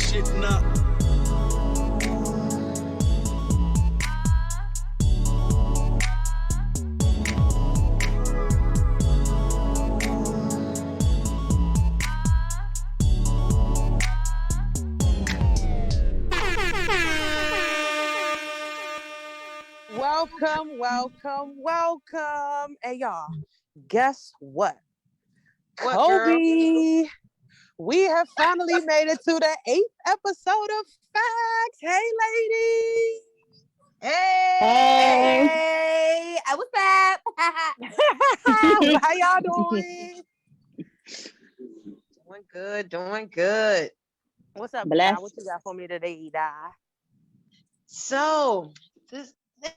shitting up. Welcome. Hey, y'all, guess what? What, Kobe, we have finally made it to the 8th episode of Facts. Hey, ladies. Hey, what's up? How y'all doing? Doing good. What's up, Bless. Di? What you got for me today, Di? So,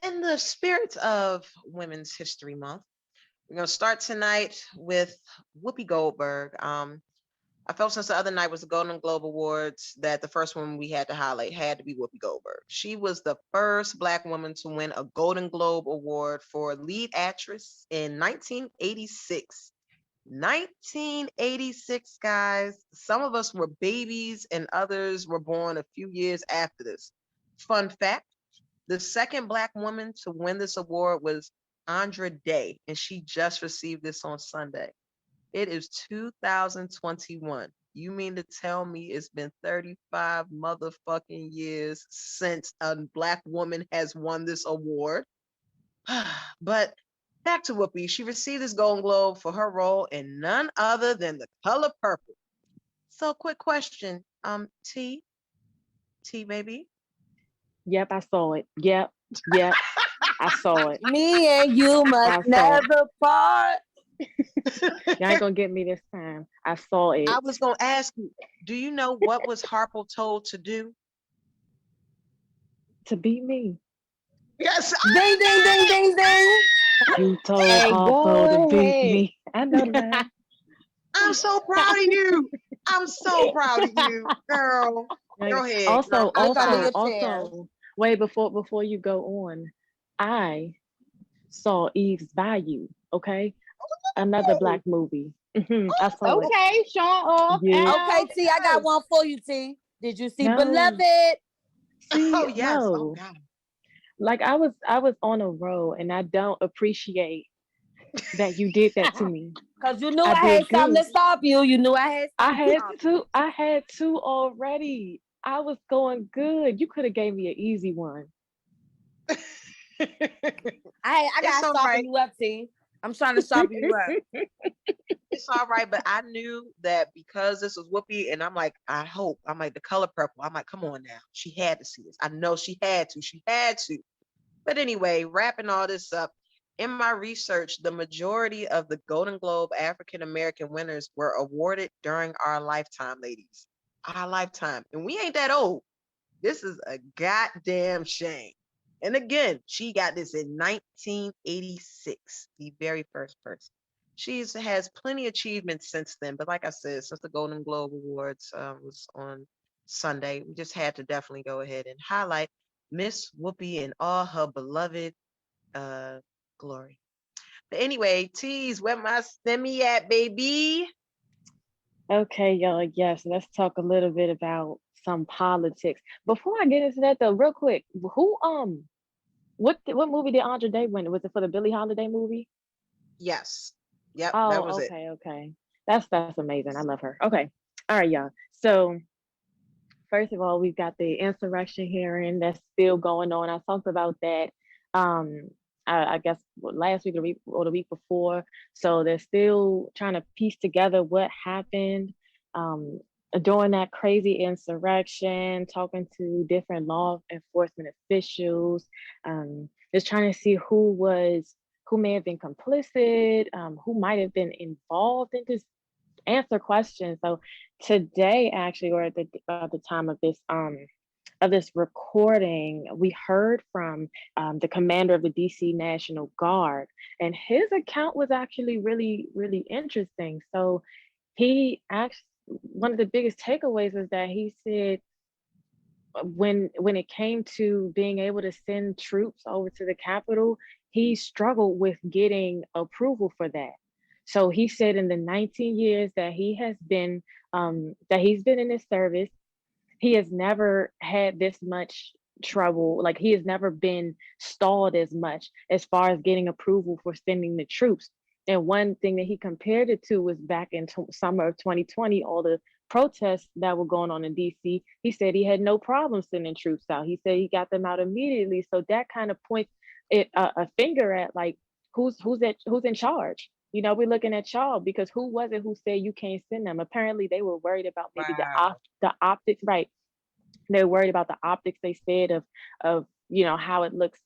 in the spirit of Women's History Month, we're going to start tonight with Whoopi Goldberg. I felt since the other night was the Golden Globe Awards that the first one we had to highlight had to be Whoopi Goldberg. She was the first Black woman to win a Golden Globe Award for lead actress in 1986. 1986, guys. Some of us were babies and others were born a few years after this. Fun fact, the second Black woman to win this award was Andra Day, and she just received this on Sunday. It is 2021. You mean to tell me it's been 35 motherfucking years since a Black woman has won this award? But back to Whoopi. She received this Golden Globe for her role in none other than The Color Purple. So, quick question, T baby. Yep, I saw it. Yep, I saw it. Me and you must never part. You ain't gonna get me this time. I saw it. I was gonna ask you, do you know what was Harpo told to do? To beat me. Yes. Ding, ding, ding, ding, ding. You told Harpo to beat me. I know that. I'm so proud of you. I'm so proud of you, girl. Go ahead. Also, wait, before you go on, I saw Eve's Bayou, okay? Another Black movie. I saw it. Okay, Sean off. Yeah. Okay, T, I got one for you, T. Did you see Beloved? See, oh yes. no. Oh God. Like I was on a roll, and I don't appreciate that you did that to me. Cause you knew I had something to stop you. You knew I had. I had two already. I was going good. You could have gave me an easy one. I gotta soften you up, T. I'm trying to soften you up. It's all right, but I knew that because this was Whoopi, and I'm like, The Color Purple. I'm like, come on now. She had to see this. I know she had to. But anyway, wrapping all this up, in my research, the majority of the Golden Globe African American winners were awarded during our lifetime, ladies. Our lifetime. And we ain't that old. This is a goddamn shame. And again, she got this in 1986, the very first person. She has plenty of achievements since then. But like I said, since the Golden Globe Awards was on Sunday, we just had to definitely go ahead and highlight Miss Whoopi and all her beloved glory. But anyway, tease, where my stemmy at, baby? Okay, y'all. Yes, let's talk a little bit about some politics. Before I get into that, though, real quick, what movie did Andra Day win? Was it for the Billie Holiday movie? Yes. Yep. Oh, that was okay, it. Okay. That's amazing. I love her. Okay. All right, y'all. So first of all, we've got the insurrection hearing that's still going on. I talked about that. I guess last week or the week before. So they're still trying to piece together what happened during that crazy insurrection, talking to different law enforcement officials, just trying to see who may have been complicit, who might have been involved, and just answer questions. So today, actually, or at the time of this recording, we heard from the commander of the DC National Guard, and his account was actually really, really interesting. So he actually, one of the biggest takeaways was that he said when it came to being able to send troops over to the Capitol, he struggled with getting approval for that. So he said in the 19 years that he's been in this service, he has never had this much trouble. Like he has never been stalled as much as far as getting approval for sending the troops. And one thing that he compared it to was back in summer of 2020, all the protests that were going on in DC. He said he had no problem sending troops out. He said he got them out immediately. So that kind of points a finger at like who's in charge. You know, we're looking at y'all because who was it who said you can't send them? Apparently, they were worried about maybe Wow. the optics, right? They're worried about the optics. They said of how it looks,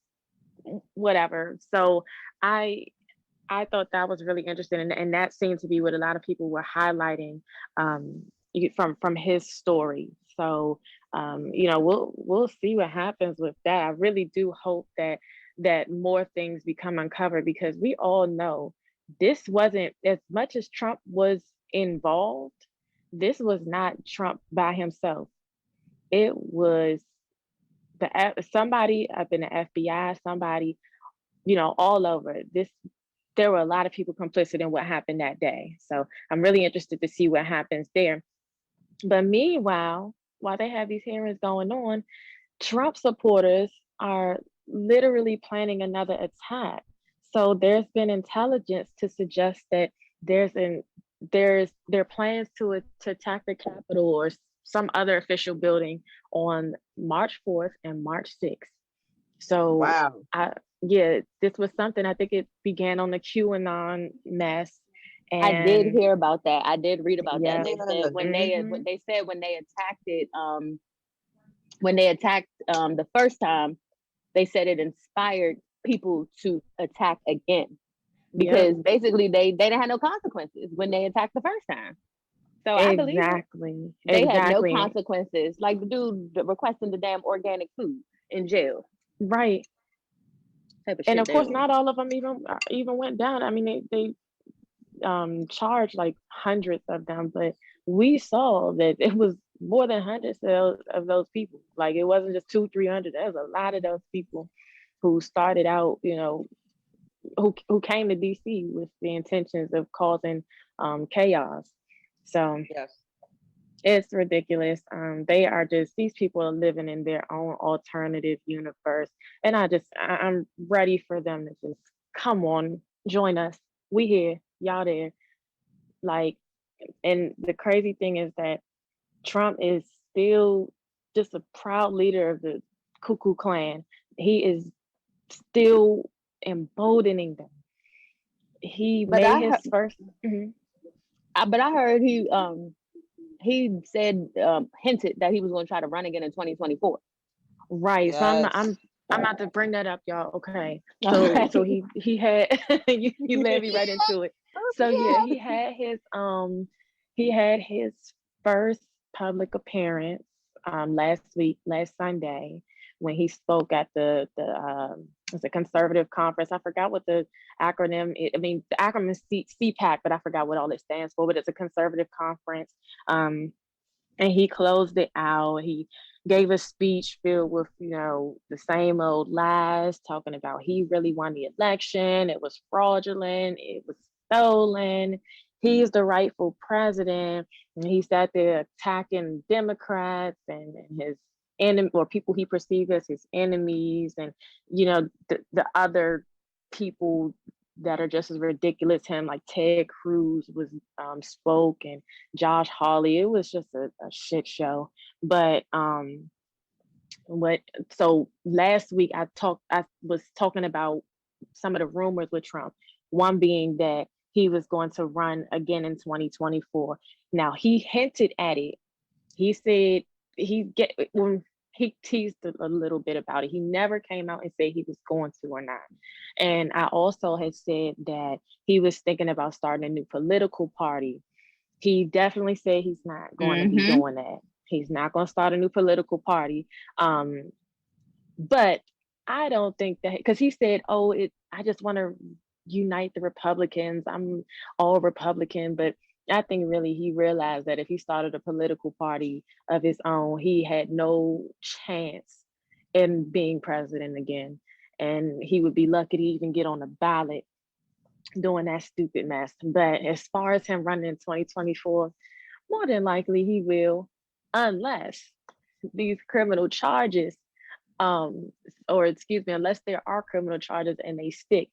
whatever. So I I thought that was really interesting, and that seemed to be what a lot of people were highlighting from his story. So we'll see what happens with that. I really do hope that more things become uncovered because we all know this wasn't as much as Trump was involved. This was not Trump by himself. It was somebody up in the FBI, somebody all over this. There were a lot of people complicit in what happened that day. So I'm really interested to see what happens there. But meanwhile, while they have these hearings going on, Trump supporters are literally planning another attack. So there's been intelligence to suggest that there are plans to attack the Capitol or some other official building on March 4th and March 6th. So Wow. yeah, this was something I think it began on the QAnon mess, I did and hear about that. I did read about that. yeah, They said hmm when they attacked it, when they attacked the first time, they said it inspired people to attack again yep, because basically they didn't have no consequences when they attacked the first time. So I believe it. exactly, They had no exactly, consequences. Like the dude requesting the damn organic food in jail. right. Type of And shit of they course, on. not all of them even went down. I mean, they charged like hundreds of them, but we saw that it was more than hundreds of those people. Like it wasn't just 200-300. There was a lot of those people who started out, who came to DC with the intentions of causing chaos. So Yes. it's ridiculous. They are just these people are living in their own alternative universe, and I'm ready for them to just come on, join us. We here, y'all there. Like, and the crazy thing is that Trump is still just a proud leader of the Cuckoo Clan. He is still emboldening them. He But made his first. Mhm. I heard he said hinted that he was going to try to run again in 2024. Right. So Yes. I'm about to bring that up, y'all. Okay. So Okay. he had you led me right into it. So yeah, Yeah. he had his first public appearance last Sunday when he spoke at the it's a conservative conference. I forgot what the I mean the acronym is CPAC, but I forgot what all it stands for, but it's a conservative conference. And he closed it out. He gave a speech filled with, the same old lies, talking about he really won the election. It was fraudulent. It was stolen. He's the rightful president. And he sat there attacking Democrats and his enemy or people he perceived as his enemies and, the other people that are just as ridiculous him, like Ted Cruz was spoke and Josh Hawley. It was just a shit show. But what so last week I was talking about some of the rumors with Trump. One being that he was going to run again in 2024. Now he hinted at it. He said when he teased a little bit about it. He never came out and said he was going to or not. And I also had said that he was thinking about starting a new political party. He definitely said he's not going to be Mm-hmm. doing that. He's not going to start a new political party. But I don't think that because he said, "Oh, I just want to unite the Republicans. I'm all Republican." But I think really he realized that if he started a political party of his own, he had no chance in being president again, and he would be lucky to even get on the ballot doing that stupid mess. But as far as him running in 2024, more than likely he will, unless these criminal charges, or excuse me, unless there are criminal charges and they stick.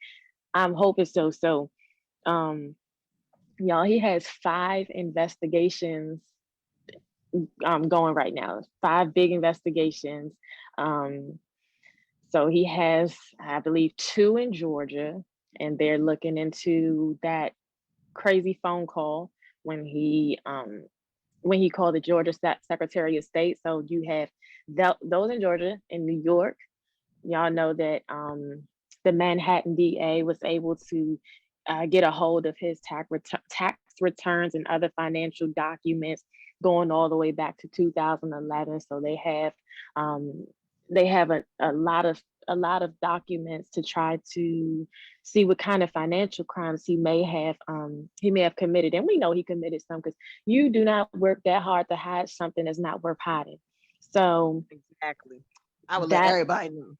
I'm hoping so. So, y'all, he has 5 investigations going right now. 5 big investigations. So he has, I believe, 2 in Georgia, and they're looking into that crazy phone call when he called the Georgia Secretary of State. So you have those in Georgia. In New York, y'all know that the Manhattan DA was able to get a hold of his tax returns and other financial documents going all the way back to 2011. So they have a lot of documents to try to see what kind of financial crimes he may have committed. And we know he committed some, because you do not work that hard to hide something that's not worth hiding. So exactly, I would that, let everybody know.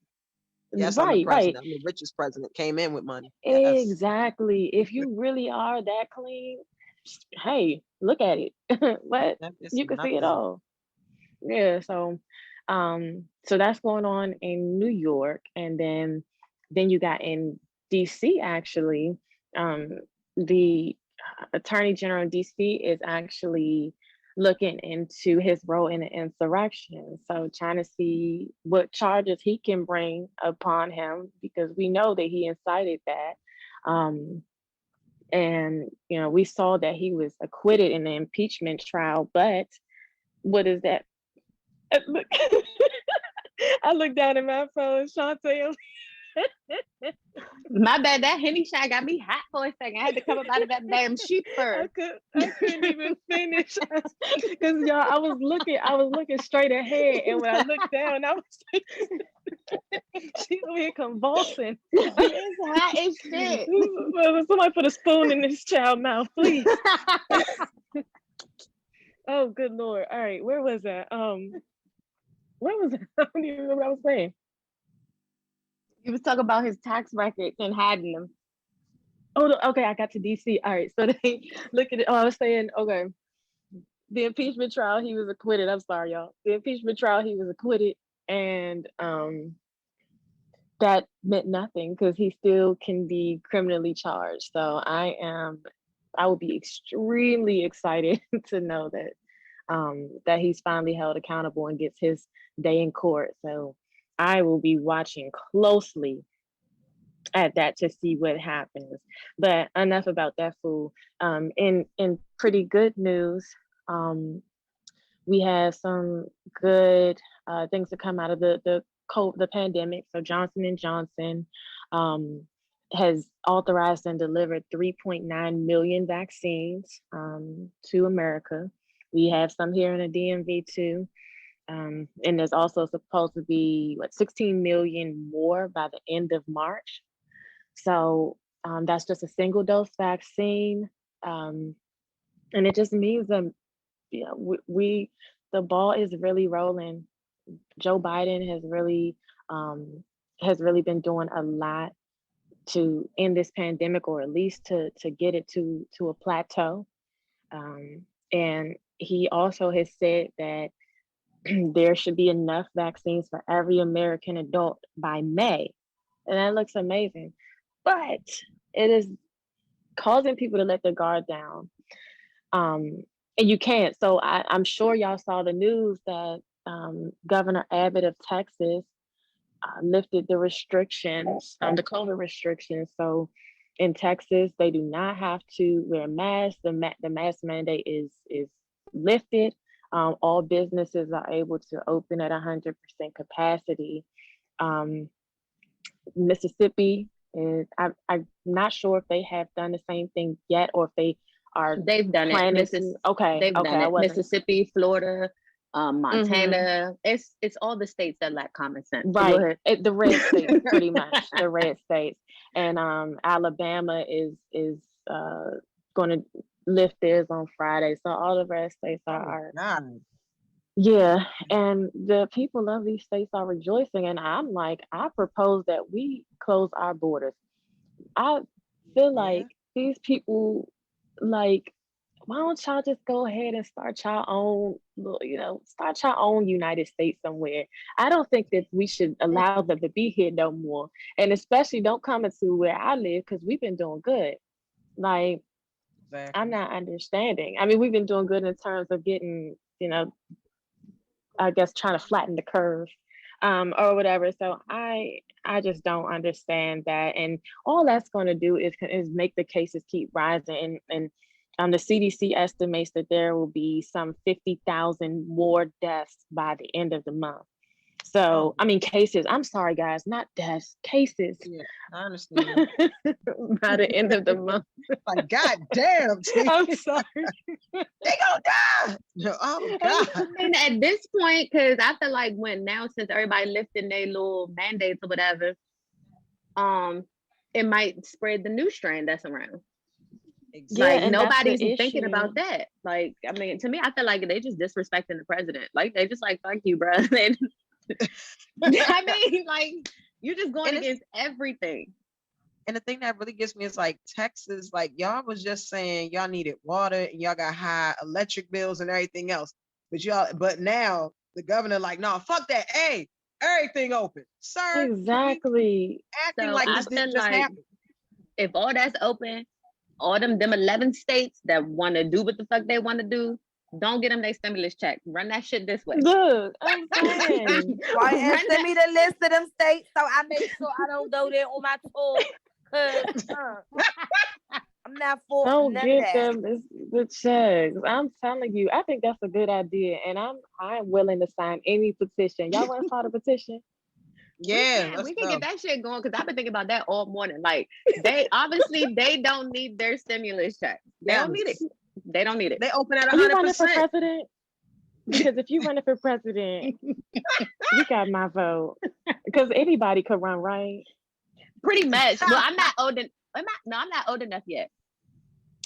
Yes, I'm the president. I'm the richest president. Came in with money. Yes. Exactly. If you really are that clean, hey, look at it. What? You can see it all. Yeah. So that's going on in New York, and then you got in DC. Actually, the Attorney General in DC is actually looking into his role in the insurrection. So trying to see what charges he can bring upon him, because we know that he incited that. And we saw that he was acquitted in the impeachment trial, but what is that? Look, I looked down at my phone, Shantae. My bad. That Henny shot got me hot for a second. I had to come up out of that damn sheep fur. I couldn't even finish, because y'all, I was looking straight ahead, and when I looked down, I was like, she's over here convulsing. It's hot as shit. Somebody put a spoon in this child's mouth, please. Oh, good Lord. All right, where was that? Where was that? I don't even remember what I was saying. He was talking about his tax records and hiding them. Oh, okay, I got to DC. All right, so they look at it. Oh, I was saying, okay, the impeachment trial, he was acquitted. I'm sorry, y'all. The impeachment trial, he was acquitted, and that meant nothing, because he still can be criminally charged. So I will be extremely excited to know that that he's finally held accountable and gets his day in court. So I will be watching closely at that to see what happens. But enough about that fool. In pretty good news, we have some good things to come out of the pandemic. So Johnson and Johnson has authorized and delivered 3.9 million vaccines to America. We have some here in the DMV too. And there's also supposed to be 16 million more by the end of March. So that's just a single dose vaccine. And it just means that the ball is really rolling. Joe Biden has really been doing a lot to end this pandemic, or at least to get it to a plateau. And he also has said that there should be enough vaccines for every American adult by May. And that looks amazing. But it is causing people to let their guard down. And you can't. So I'm sure y'all saw the news that Governor Abbott of Texas lifted the restrictions, the COVID restrictions. So in Texas, they do not have to wear masks. The mask mandate is lifted. All businesses are able to open at 100% capacity. Mississippi is, I'm not sure if they have done the same thing yet, or if they've done it. Okay, they've done it. Mississippi, Florida, Montana. Mm-hmm. It's all the states that lack common sense. Right, the red states, pretty much the red states, and Alabama is going to lift theirs on Friday. So all the red states are. Yeah, and the people of these states are rejoicing, and I'm like, I propose that we close our borders. I feel like these people, like, why don't y'all just go ahead and start your own, start your own United States somewhere. I don't think that we should allow them to be here no more. And especially don't come into where I live because we've been doing good. Like, Exactly. I'm not understanding. I mean, we've been doing good in terms of getting, I guess trying to flatten the curve, or whatever. So I just don't understand that, and all that's going to do is make the cases keep rising, and the CDC estimates that there will be some 50,000 more deaths by the end of the month. So, I mean, cases. I'm sorry, guys, not deaths, cases. Yeah, I understand. By the end of the month. Like, God damn, I'm sorry. they gonna die. Oh God. And at this point, because I feel like since everybody lifting their little mandates or whatever, it might spread the new strain that's around. Exactly. Like, and nobody's that's the thinking issue. about that. Like, I mean, to me, I feel like they just disrespecting the president. Like, they just like, fuck you, bro. I mean, like, you're just going against everything. And the thing that really gets me is like Texas, like y'all was just saying y'all needed water and y'all got high electric bills and everything else. But now the governor like, no, fuck that. Hey, everything open. Sir, Exactly. acting So like I this didn't feel just like happen. if all that's open, all them 11 states that want to do what the fuck they want to do, don't get them their stimulus check. Run that shit this way. Look, I'm saying. Right, and send me the list of them states so I make sure I don't go there on my tour. Cause I'm not for Don't none give of that. them the checks. I'm telling you, I think that's a good idea, and I'm willing to sign any petition. Y'all want to start a petition? Yeah, let's we can go. get that shit going because I've been thinking about that all morning. Like, they obviously they don't need their stimulus check. They don't need it. They don't need it. They open at Are you running for 100%. president? Because if you're running for president, you got my vote. Because anybody could run, right? Pretty much. Well, I'm not old enough. I'm not old enough yet.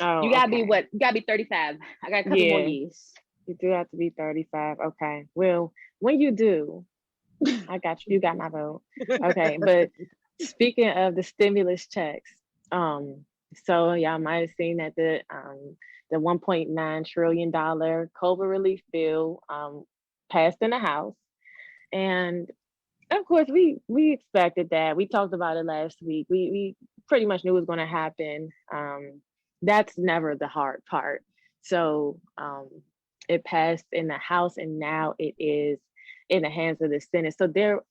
Oh, You gotta okay. be what? You gotta be 35. I got a couple more Yeah. years. You do have to be 35. Okay. Well, when you do, I got you. You got my vote. Okay. But speaking of the stimulus checks, so y'all might have seen that the $1.9 trillion COVID relief bill passed in the House. And of course we expected that. We talked about it last week. We pretty much knew it was going to happen. That's never the hard part. So it passed in the House, and now it is in the hands of the Senate. So there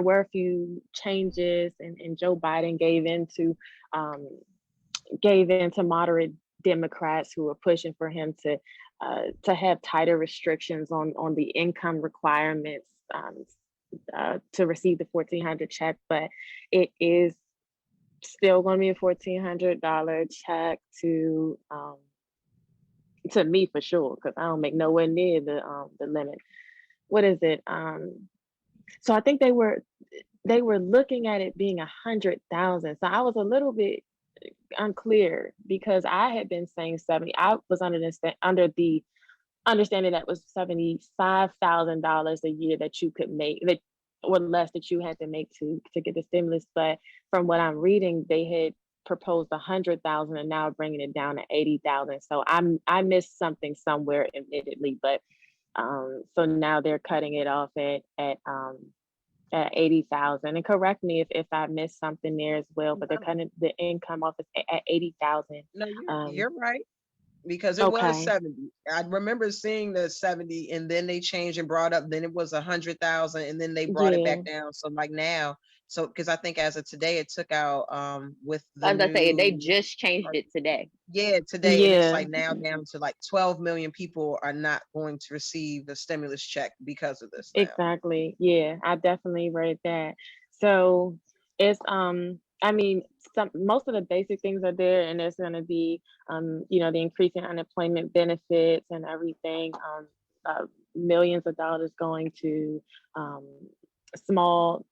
were a few changes, and Joe Biden gave in to moderate Democrats who were pushing for him to have tighter restrictions on the income requirements to receive the $1,400 check, but it is still going to be a $1,400 check to me for sure, because I don't make nowhere near the limit. What is it? So I think they were looking at it being 100,000. So I was a little bit unclear because I had been saying 70. I was under the understanding that was $75,000 a year that you could make, that or less, that you had to make to get the stimulus. But from what I'm reading, they had proposed 100,000 and now bringing it down to 80,000. So I missed something somewhere, admittedly, but so now they're cutting it off at 80,000. And correct me if I missed something there as well, but they're cutting the income off at 80,000. No, you're right. Because it was Okay. 70. I remember seeing the 70, and then they changed and brought up, then it was 100,000, and then they brought it back down. So like now, because I think as of today, it took out with the I was gonna say they new, just changed it today. today, and it's Yeah. like now down to like 12 million people are not going to receive the stimulus check because of this now. Exactly. Yeah, I definitely read that. So it's I mean, most of the basic things are there, and there's going to be the increase in unemployment benefits and everything. Millions of dollars going to small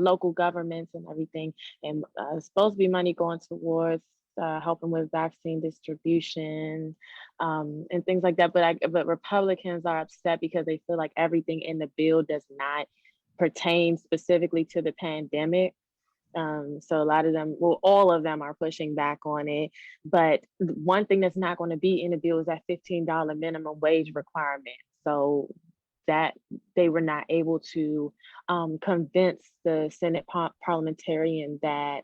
local governments and everything, and supposed to be money going towards helping with vaccine distribution and things like that. But Republicans are upset because they feel like everything in the bill does not pertain specifically to the pandemic. So a lot of them, well, all of them are pushing back on it. But one thing that's not going to be in the bill is that $15 minimum wage requirement. So that they were not able to convince the Senate parliamentarian that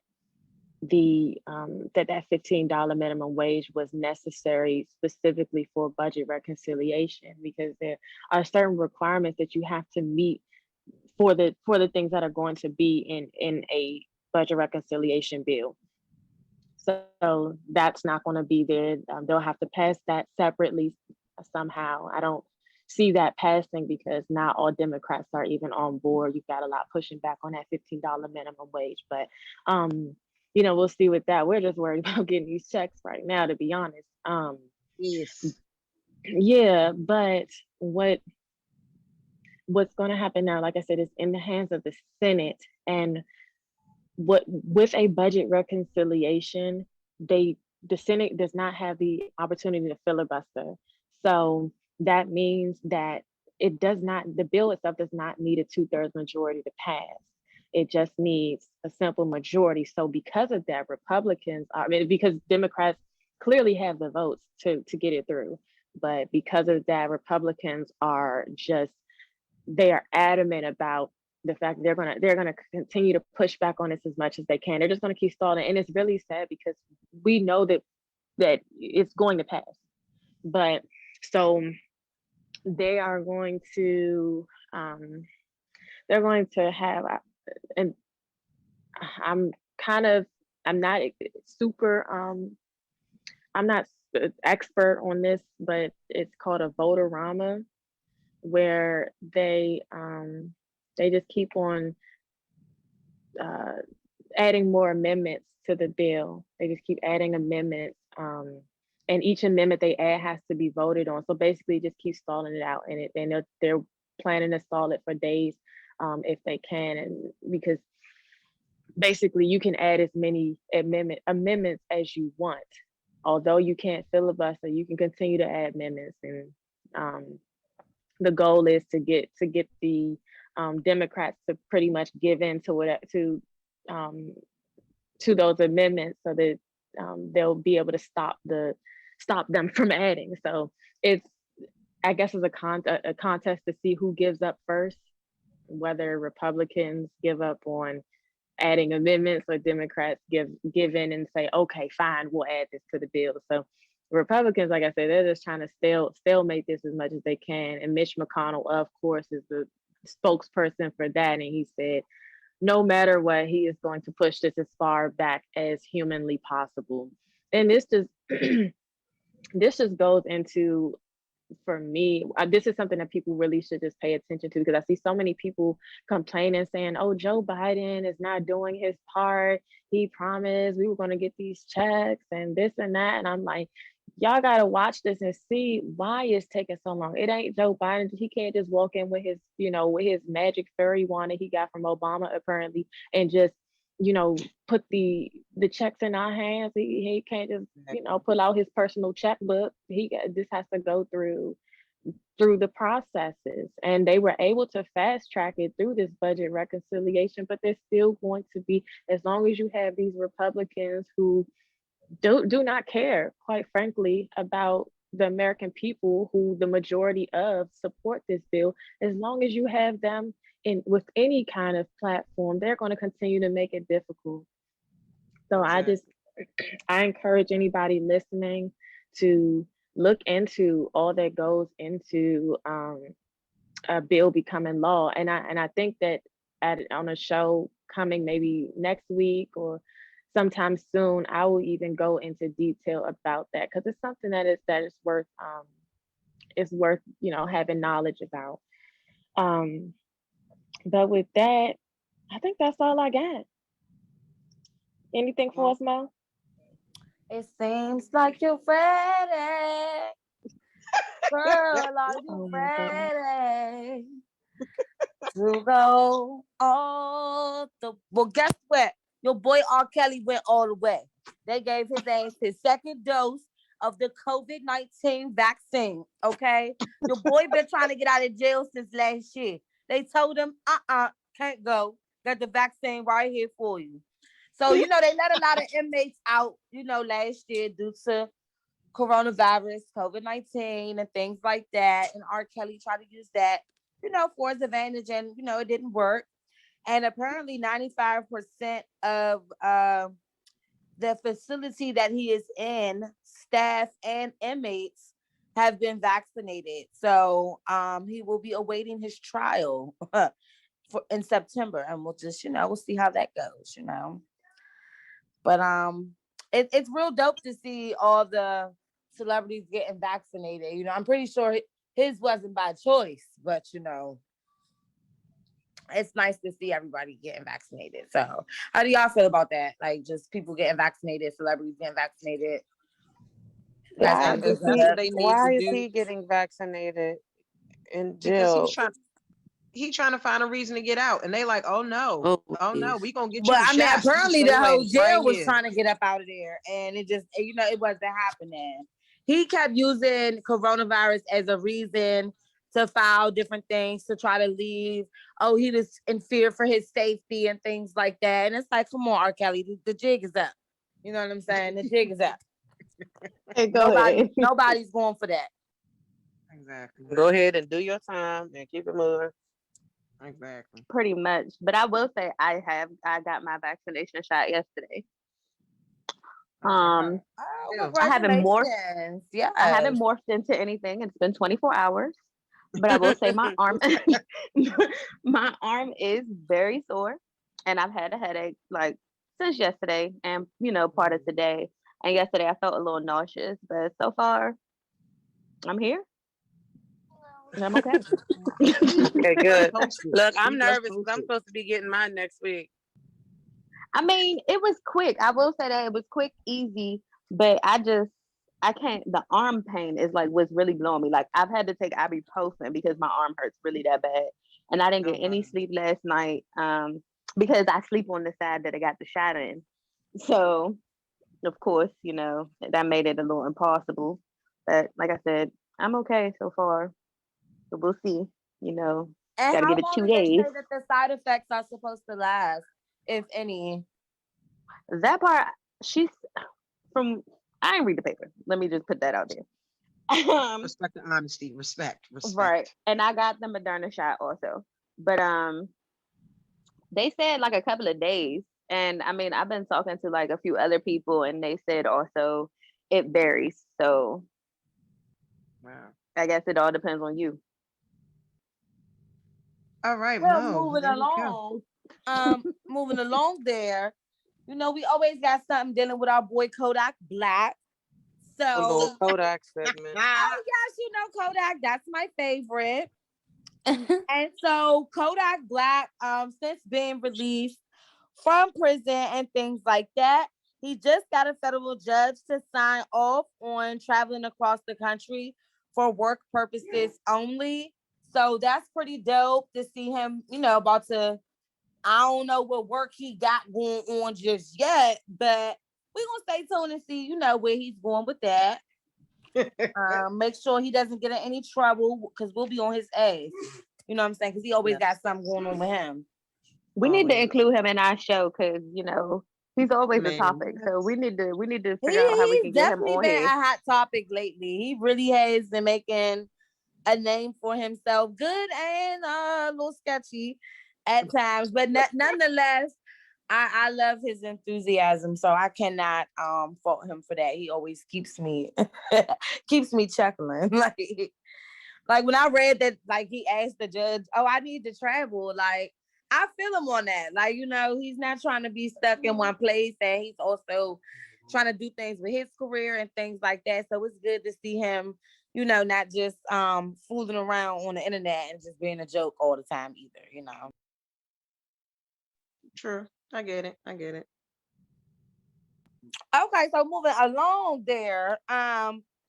that $15 minimum wage was necessary specifically for budget reconciliation, because there are certain requirements that you have to meet for the things that are going to be in a budget reconciliation bill. So that's not going to be there. They'll have to pass that separately somehow. I don't see that passing because not all Democrats are even on board. You've got a lot pushing back on that $15 minimum wage, but we'll see with that. We're just worried about getting these checks right now, to be honest. Yes. Yeah, but what's going to happen now, like I said, is in the hands of the Senate. And with a budget reconciliation, the Senate does not have the opportunity to filibuster. So that means that the bill itself does not need a 2/3 majority to pass. It just needs a simple majority. So because of that, because Democrats clearly have the votes to get it through. But because of that, Republicans they are adamant about the fact that they're gonna continue to push back on this as much as they can. They're just gonna keep stalling, and it's really sad because we know that it's going to pass. But so they are going to have, and I'm not super I'm not expert on this, but it's called a votorama, where they just keep on adding more amendments to the bill. They just keep adding amendments, and each amendment they add has to be voted on. So basically, just keep stalling it out, and they're planning to stall it for days, if they can, and because basically you can add as many amendments as you want. Although you can't filibuster, you can continue to add amendments, and the goal is to get the Democrats to pretty much give in to those amendments, so that they'll be able to stop them from adding. So it's, I guess, it's a contest to see who gives up first, whether Republicans give up on adding amendments or Democrats give in and say, okay, fine, we'll add this to the bill. So Republicans, like I said, they're just trying to stalemate this as much as they can. And Mitch McConnell, of course, is the spokesperson for that. And he said, no matter what, he is going to push this as far back as humanly possible. And this just goes into, for me, this is something that people really should just pay attention to, because I see so many people complaining, saying, oh, Joe Biden is not doing his part. He promised we were going to get these checks and this and that. And I'm like, y'all got to watch this and see why it's taking so long. It ain't Joe Biden. He can't just walk in with his magic fairy wand that he got from Obama, apparently, and just, put the checks in our hands. He can't just, pull out his personal checkbook. This has to go through the processes, and they were able to fast track it through this budget reconciliation. But there's still going to be, as long as you have these Republicans who do not care, quite frankly, about the American people, who the majority of support this bill, as long as you have them with any kind of platform, they're going to continue to make it difficult. So I encourage anybody listening to look into all that goes into a bill becoming law. And I think that on a show coming maybe next week or sometime soon, I will even go into detail about that, because it's something that is worth having knowledge about. But with that, I think that's all I got. Anything for us, Mo? It seems like you're ready. Girl, are you ready to go all the... Well, guess what? Your boy R. Kelly went all the way. They gave his ass his second dose of the COVID-19 vaccine, okay? Your boy been trying to get out of jail since last year. They told him, can't go. Got the vaccine right here for you. So, they let a lot of inmates out, last year due to coronavirus, COVID-19 and things like that. And R. Kelly tried to use that, for his advantage, and, it didn't work. And apparently 95% of the facility that he is in, staff and inmates, have been vaccinated. So he will be awaiting his trial in September, and we'll just, we'll see how that goes, But it's real dope to see all the celebrities getting vaccinated. I'm pretty sure his wasn't by choice, but it's nice to see everybody getting vaccinated. So how do y'all feel about that? Like, just people getting vaccinated, celebrities getting vaccinated? Why That's is what they need to do. he getting vaccinated in Because jail? he's trying to find a reason to get out, and they like, oh no, we gonna get you. But I mean, shot. apparently So the like, whole jail right was here. trying to get up out of there, and it just, it wasn't happening. He kept using coronavirus as a reason to file different things, to try to leave. Oh, he was in fear for his safety and things like that. And it's like, come on, R. Kelly, the jig is up. You know what I'm saying? The jig is up. Hey, go ahead. Nobody's going for that. Exactly. Go ahead and do your time and keep it moving. Exactly. Pretty much. But I will say I got my vaccination shot yesterday. Oh, I haven't morphed. Yeah, I haven't morphed into anything. It's been 24 hours. But I will say my arm my arm is very sore, and I've had a headache like since yesterday and part of today. And yesterday I felt a little nauseous, but so far I'm here. And I'm okay. Okay, good. Look, I'm Keep us nervous because I'm posted. supposed to be getting mine next week. I mean, it was quick. I will say that it was quick, easy, but I can't. The arm pain is like what's really blowing me. Like, I've had to take ibuprofen because my arm hurts really that bad, and I didn't get any sleep last night because I sleep on the side that I got the shot in. So, of course, that made it a little impossible. But like I said, I'm okay so far. So we'll see. And Gotta how give it long 2 did they days. say that the side effects are supposed to last, if any? That part, she's from. I didn't read the paper. Let me just put that out there. Respect the honesty. Respect. Right. And I got the Moderna shot also. But they said like a couple of days. And I mean, I've been talking to like a few other people, and they said also it varies. So Wow. I guess it all depends on you. All right, Well, Mo. moving There we go. along, moving along there, we always got something dealing with our boy Kodak Black. A So, little Kodak segment. oh yes, Kodak, that's my favorite. And so Kodak Black, since being released from prison and things like that, he just got a federal judge to sign off on traveling across the country for work purposes only. So that's pretty dope to see him, about to, I don't know what work he got going on just yet, but we're going to stay tuned and see, where he's going with that. Make sure he doesn't get in any trouble, because we'll be on his ass. You know what I'm saying? Because he always got something going on with him. We need to include him in our show because he's always a topic. So we need to figure out how we can He's get him definitely on been here. a hot topic lately. He really has been making a name for himself, good and a little sketchy at times, but nonetheless, I love his enthusiasm, so I cannot fault him for that. He always keeps me chuckling. Like when I read that, like he asked the judge, "Oh, I need to travel." Like, I feel him on that. Like, he's not trying to be stuck in one place, and he's also trying to do things with his career and things like that. So it's good to see him, not just fooling around on the internet and just being a joke all the time either. True. I get it. Okay, so moving along there. So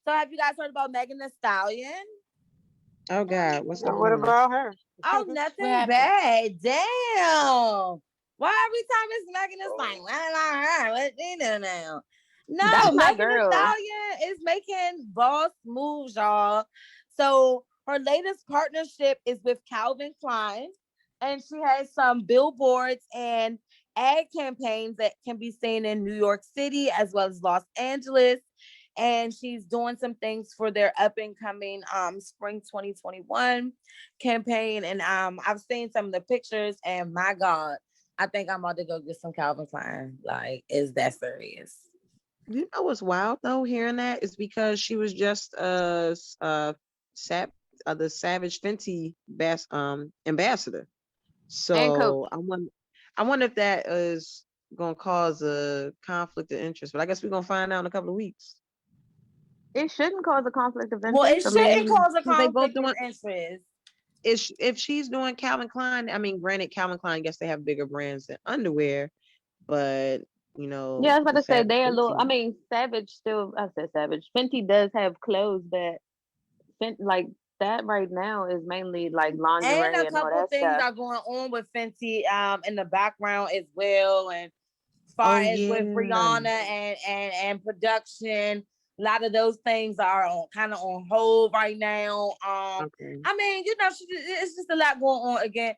have you guys heard about Megan Thee Stallion? Oh God, what's up? What about her? Oh, nothing bad. Damn. Why every time it's Megan Thee Stallion? What they do now? No, That's my Megan Thee girl. Stallion is making boss moves, y'all. So her latest partnership is with Calvin Klein, and she has some billboards and ad campaigns that can be seen in New York City as well as Los Angeles. And she's doing some things for their up and coming spring 2021 campaign. And I've seen some of the pictures, and my God, I think I'm about to go get some Calvin Klein. Like, is that serious? You know what's wild though? Hearing that is because she was just the Savage Fenty ambassador. And coach. So I wonder if that is gonna cause a conflict of interest. But I guess we're gonna find out in a couple of weeks. It shouldn't cause a conflict of Well, it interest. I shouldn't mean, cause a Because they both conflict of doing interest. if she's doing Calvin Klein, I mean, granted, Calvin Klein, I guess they have bigger brands than underwear, but you know, yeah, I was about the to say Savage they're a little. I Fenty. mean, Savage still. I said Savage. Fenty does have clothes, but like that right now is mainly like And lingerie a and all couple that things stuff. are going on with Fenty in the background as well. And as far Oh as with yeah. Rihanna and production, a lot of those things are on kind of on hold right now. Okay. I mean, you know, it's just a lot going on. Again,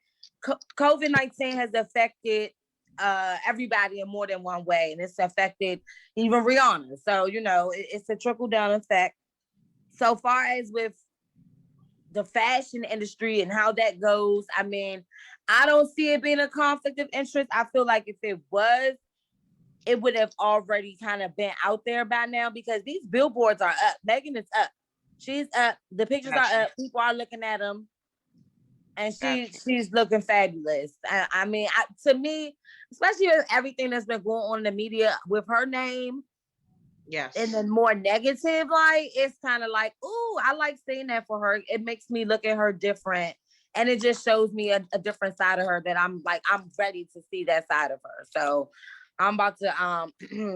COVID-19 has affected everybody in more than one way, and it's affected even Rihanna. So, you know, it's a trickle down effect. So far as with the fashion industry and how that goes, I mean, I don't see it being a conflict of interest. I feel like if it was, it would have already kind of been out there by now, because these billboards are up. Megan is up. She's up. The pictures Gotcha. are up. People are looking at them, and Gotcha. she's looking fabulous. I mean, to me, especially with everything that's been going on in the media with her name, Yes. in the more negative light, it's kind of like, ooh, I like seeing that for her. It makes me look at her different. And it just shows me a different side of her that I'm ready to see that side of her. So I'm about to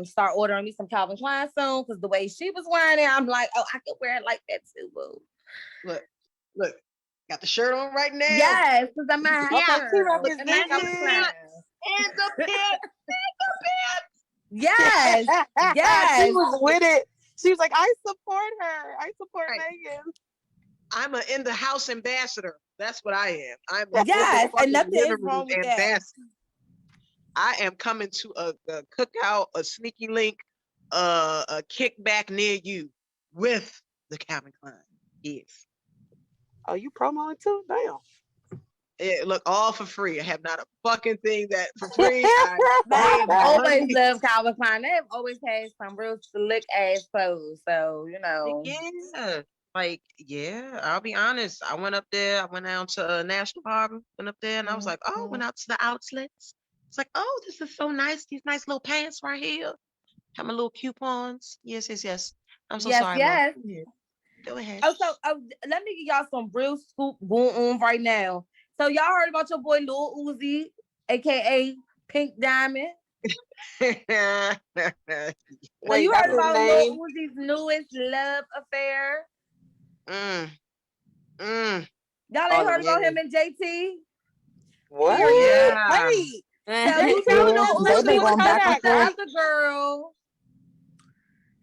start ordering me some Calvin Klein soon, because the way she was wearing it, I'm like, oh, I could wear it like that too, boo. Look, got the shirt on right now. Yes, because I'm a Okay, she hacker. Look, And I Calvin represented. Klein. and the pants. Yes, She yes. was with it. She was like, I support her. I support Right. Megan. I'm an in the house ambassador. That's what I am. I'm a Yes, and motherfucking nothing is literal wrong with that. ambassador. I am coming to a cookout, a sneaky link, a kickback near you with the Calvin Klein. Yes. Oh, you promoing too? Damn. Look, all for free. I have not a fucking thing that for free. I I've paid always money. loved Calvin Klein. They've always had some real slick ass clothes. So, you know. Yeah. Like, yeah, I'll be honest. I went up there. I went down to National Harbor, went up there, and I was like, oh, went out to the outlets. It's like, oh, this is so nice. These nice little pants right here. Have my little coupons. Yes, yes, yes. I'm so Yes, sorry, Mom. yes. Go ahead. Oh, so let me give y'all some real scoop going on right now. So y'all heard about your boy Lil Uzi, aka Pink Diamond. So Wait, you that's heard his about name? Lil Uzi's newest love affair? Mm, mm. Y'all ain't heard about him and JT? What? Period. Yeah. Wait. So you know Yeah, Lil they've been Uzi was going back just and with the forth. other girl.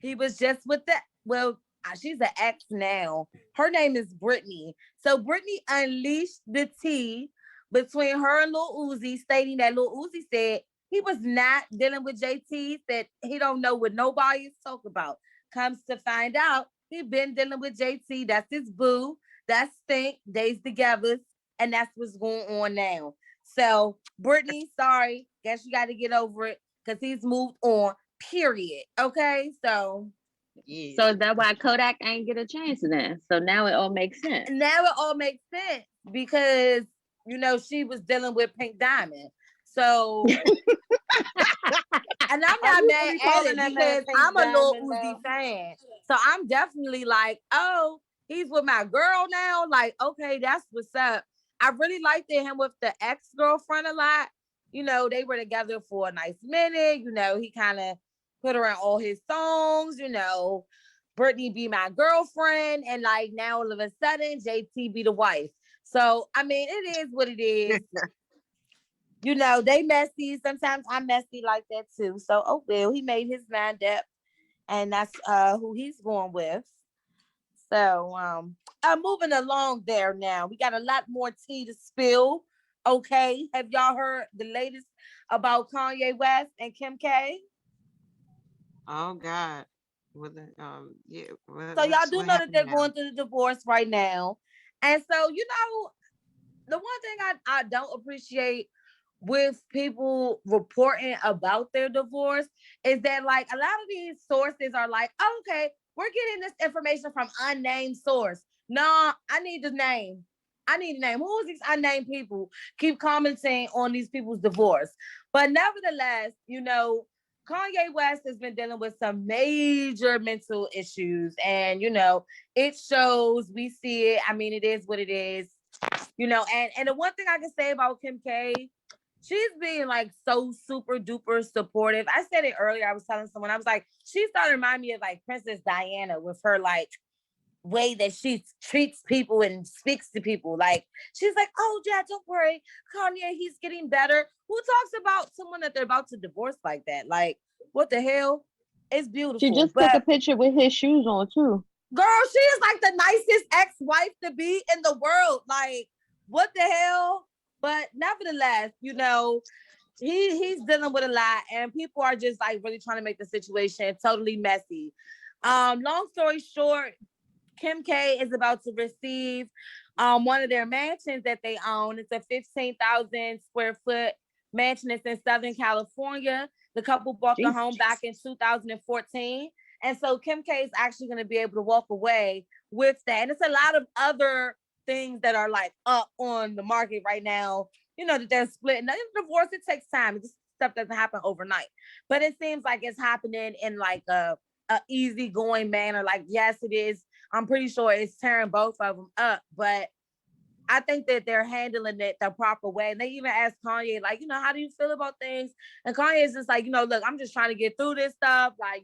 He was just with that. Well, she's an ex now. Her name is Brittany. So Brittany unleashed the tea between her and Lil Uzi, stating that Lil Uzi said he was not dealing with JT, that he don't know what nobody is talking about. Comes to find out, he been dealing with JT. That's his boo. That's Stink. They's together. And that's what's going on now. So Brittany, sorry. Guess you got to get over it, because he's moved on. Period. Okay. So Yeah. So is that why Kodak ain't get a chance then? So now it all makes sense. now it all makes sense, because you know she was dealing with Pink Diamond. So and I'm not you mad really at calling it, that man because Pink I'm a Lil Diamond Uzi now? fan. So I'm definitely like, oh, he's with my girl now. Like, okay, that's what's up. I really liked him with the ex-girlfriend a lot. You know, they were together for a nice minute. You know, he kind of put her in all his songs, you know. Brittany be my girlfriend, and like now all of a sudden JT be the wife. So I mean, it is what it is. You know, they messy. Sometimes I'm messy like that too. So oh well, he made his mind up, and that's who he's going with. So I'm moving along there now. We got a lot more tea to spill okay. Have y'all heard the latest about Kanye West and Kim K? Oh God. Yeah. So y'all do What know that happened they're now? going through the divorce right now. And so, the one thing I don't appreciate with people reporting about their divorce is that like a lot of these sources are like, oh, okay, we're getting this information from unnamed source. No, I need the name. I need a name. Who is these unnamed people? Keep commenting on these people's divorce. But nevertheless, Kanye West has been dealing with some major mental issues. And, it shows, we see it. I mean, it is what it is. And the one thing I can say about Kim K, she's being like so super duper supportive. I said it earlier. I was telling someone, I was like, she started to remind me of like Princess Diana with her like way that she treats people and speaks to people. Like she's like, oh yeah, don't worry, Kanye, he's getting better. Who talks about someone that they're about to divorce like that? Like, what the hell? It's beautiful. She just took a picture with his shoes on too. Girl, she is like the nicest ex-wife to be in the world. Like, what the hell? But nevertheless, he's dealing with a lot, and people are just like really trying to make the situation totally messy. Long story short, Kim K is about to receive one of their mansions that they own. It's a 15,000 square foot mansion. It's in Southern California. The couple bought the home back in 2014. And so Kim K is actually going to be able to walk away with that. And it's a lot of other things that are like up on the market right now, that they're splitting. Now, divorce, it takes time. This stuff doesn't happen overnight. But it seems like it's happening in like a easygoing manner. Like, yes, it is. I'm pretty sure it's tearing both of them up. But I think that they're handling it the proper way. And they even asked Kanye, like, how do you feel about things? And Kanye is just like, look, I'm just trying to get through this stuff. Like,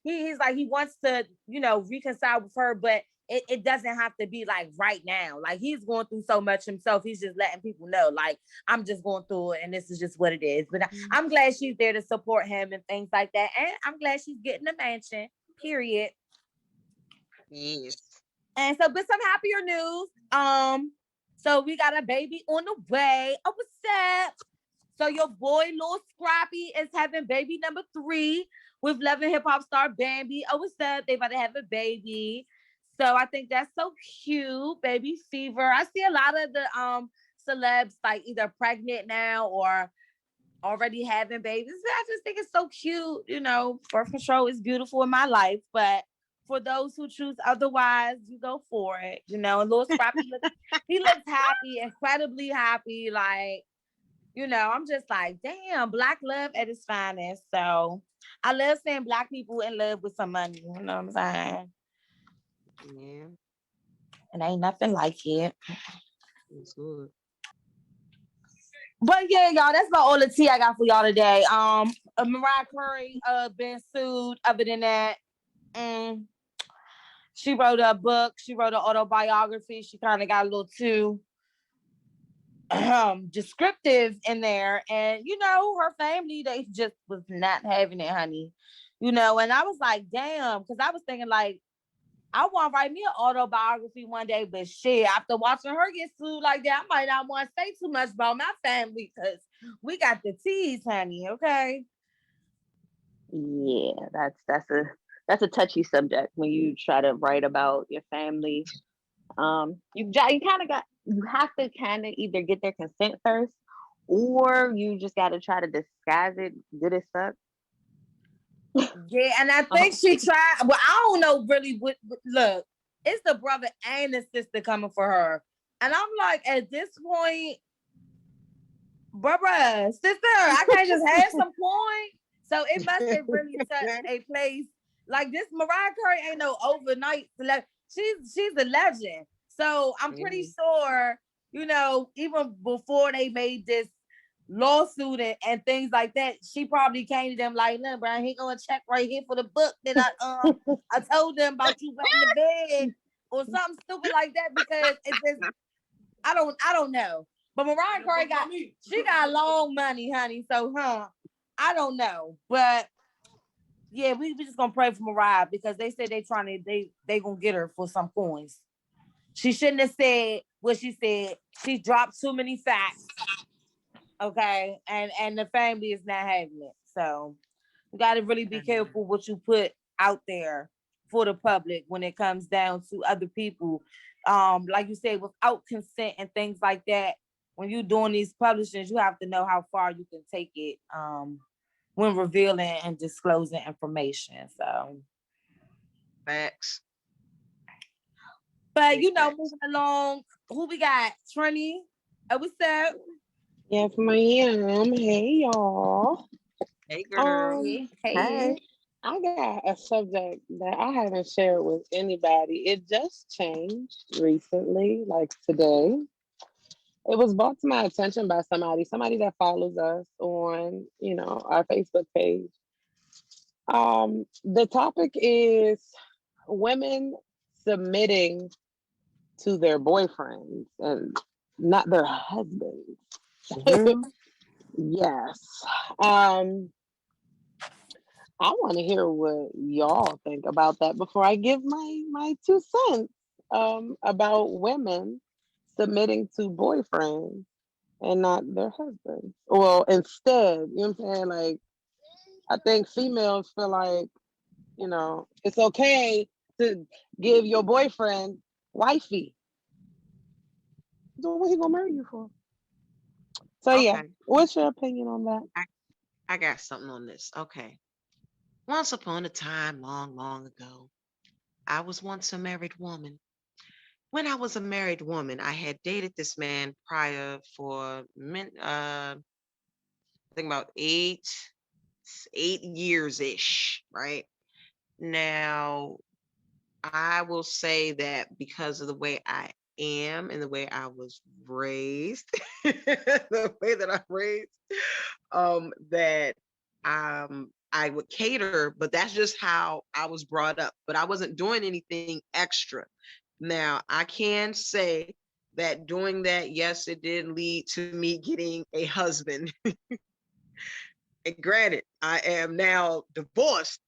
he's like, he wants to, reconcile with her, but it doesn't have to be like right now. Like he's going through so much himself. He's just letting people know, like, I'm just going through it and this is just what it is. But I'm glad she's there to support him and things like that. And I'm glad she's getting a mansion, period. Yes. And so, but some happier news. So we got a baby on the way. Oh, what's up? So your boy Lil Scrappy is having baby number 3 with Love and Hip Hop star Bambi. Oh, what's up? They about to have a baby. So I think that's so cute. Baby fever. I see a lot of the celebs like either pregnant now or already having babies. I just think it's so cute. Birth control is beautiful in my life, but for those who choose otherwise, you go for it. And Lil Scrappy he looks happy, incredibly happy. Like, I'm just like, damn, Black love at its finest. So I love seeing Black people in love with some money. You know what I'm saying? Yeah. And ain't nothing like it. It's good. But yeah, y'all, that's about all the tea I got for y'all today. Mariah Carey been sued. Other than that, she wrote a book. She wrote an autobiography. She kind of got a little too descriptive in there. And, her family, they just was not having it, honey. And I was like, damn, because I was thinking like, I want to write me an autobiography one day, but shit, after watching her get sued like that, I might not want to say too much about my family because we got the tease, honey, okay? Yeah, that's a touchy subject when you try to write about your family. You have to kind of either get their consent first, or you just got to try to disguise it good as fuck. Yeah, and I think she tried. Well, I don't know really what. Look, it's the brother and the sister coming for her, and I'm like, at this point, bruh, sister, I can't just have some coin. So it must have really touched a place. Like this, Mariah Carey ain't no overnight celebrity. She's a legend. So I'm pretty sure, even before they made this lawsuit and things like that, she probably came to them like, look, Brian, he gonna check right here for the book that I told them about you wetting the bed or something stupid like that, because it just I don't know. But Mariah Carey got long money, honey. So I don't know. But yeah, we just gonna pray for Mariah because they said they gonna get her for some coins. She shouldn't have said what she said. She dropped too many facts. Okay, and the family is not having it. So you got to really be careful what you put out there for the public when it comes down to other people. Like you said, without consent and things like that. When you're doing these publishings, you have to know how far you can take it when revealing and disclosing information. So, Facts. but Big facts. moving along, who we got? Trinnie, what's up? Yes, ma'am. Hey, y'all. Hey, girl. Hey, I got a subject that I haven't shared with anybody. It just changed recently, like today. It was brought to my attention by somebody that follows us on, our Facebook page. The topic is women submitting to their boyfriends and not their husbands. Mhm. Yes. Um, I want to hear what y'all think about that before I give my 2 cents about women submitting to boyfriends and not their husbands. Well, instead, you know what I'm saying? Like, I think females feel like, it's okay to give your boyfriend wifey. So what he gonna marry you for? So yeah, Okay. what's your opinion on that? I got something on this. Okay. Once upon a time, long, long ago, I was once a married woman. When I was a married woman, I had dated this man prior for I think about 8 years ish, right? Now, I will say that because of the way I am and the way I was raised, the way that I'm raised, that I would cater, but that's just how I was brought up. But I wasn't doing anything extra. Now, I can say that doing that, yes, it did lead to me getting a husband. And granted, I am now divorced,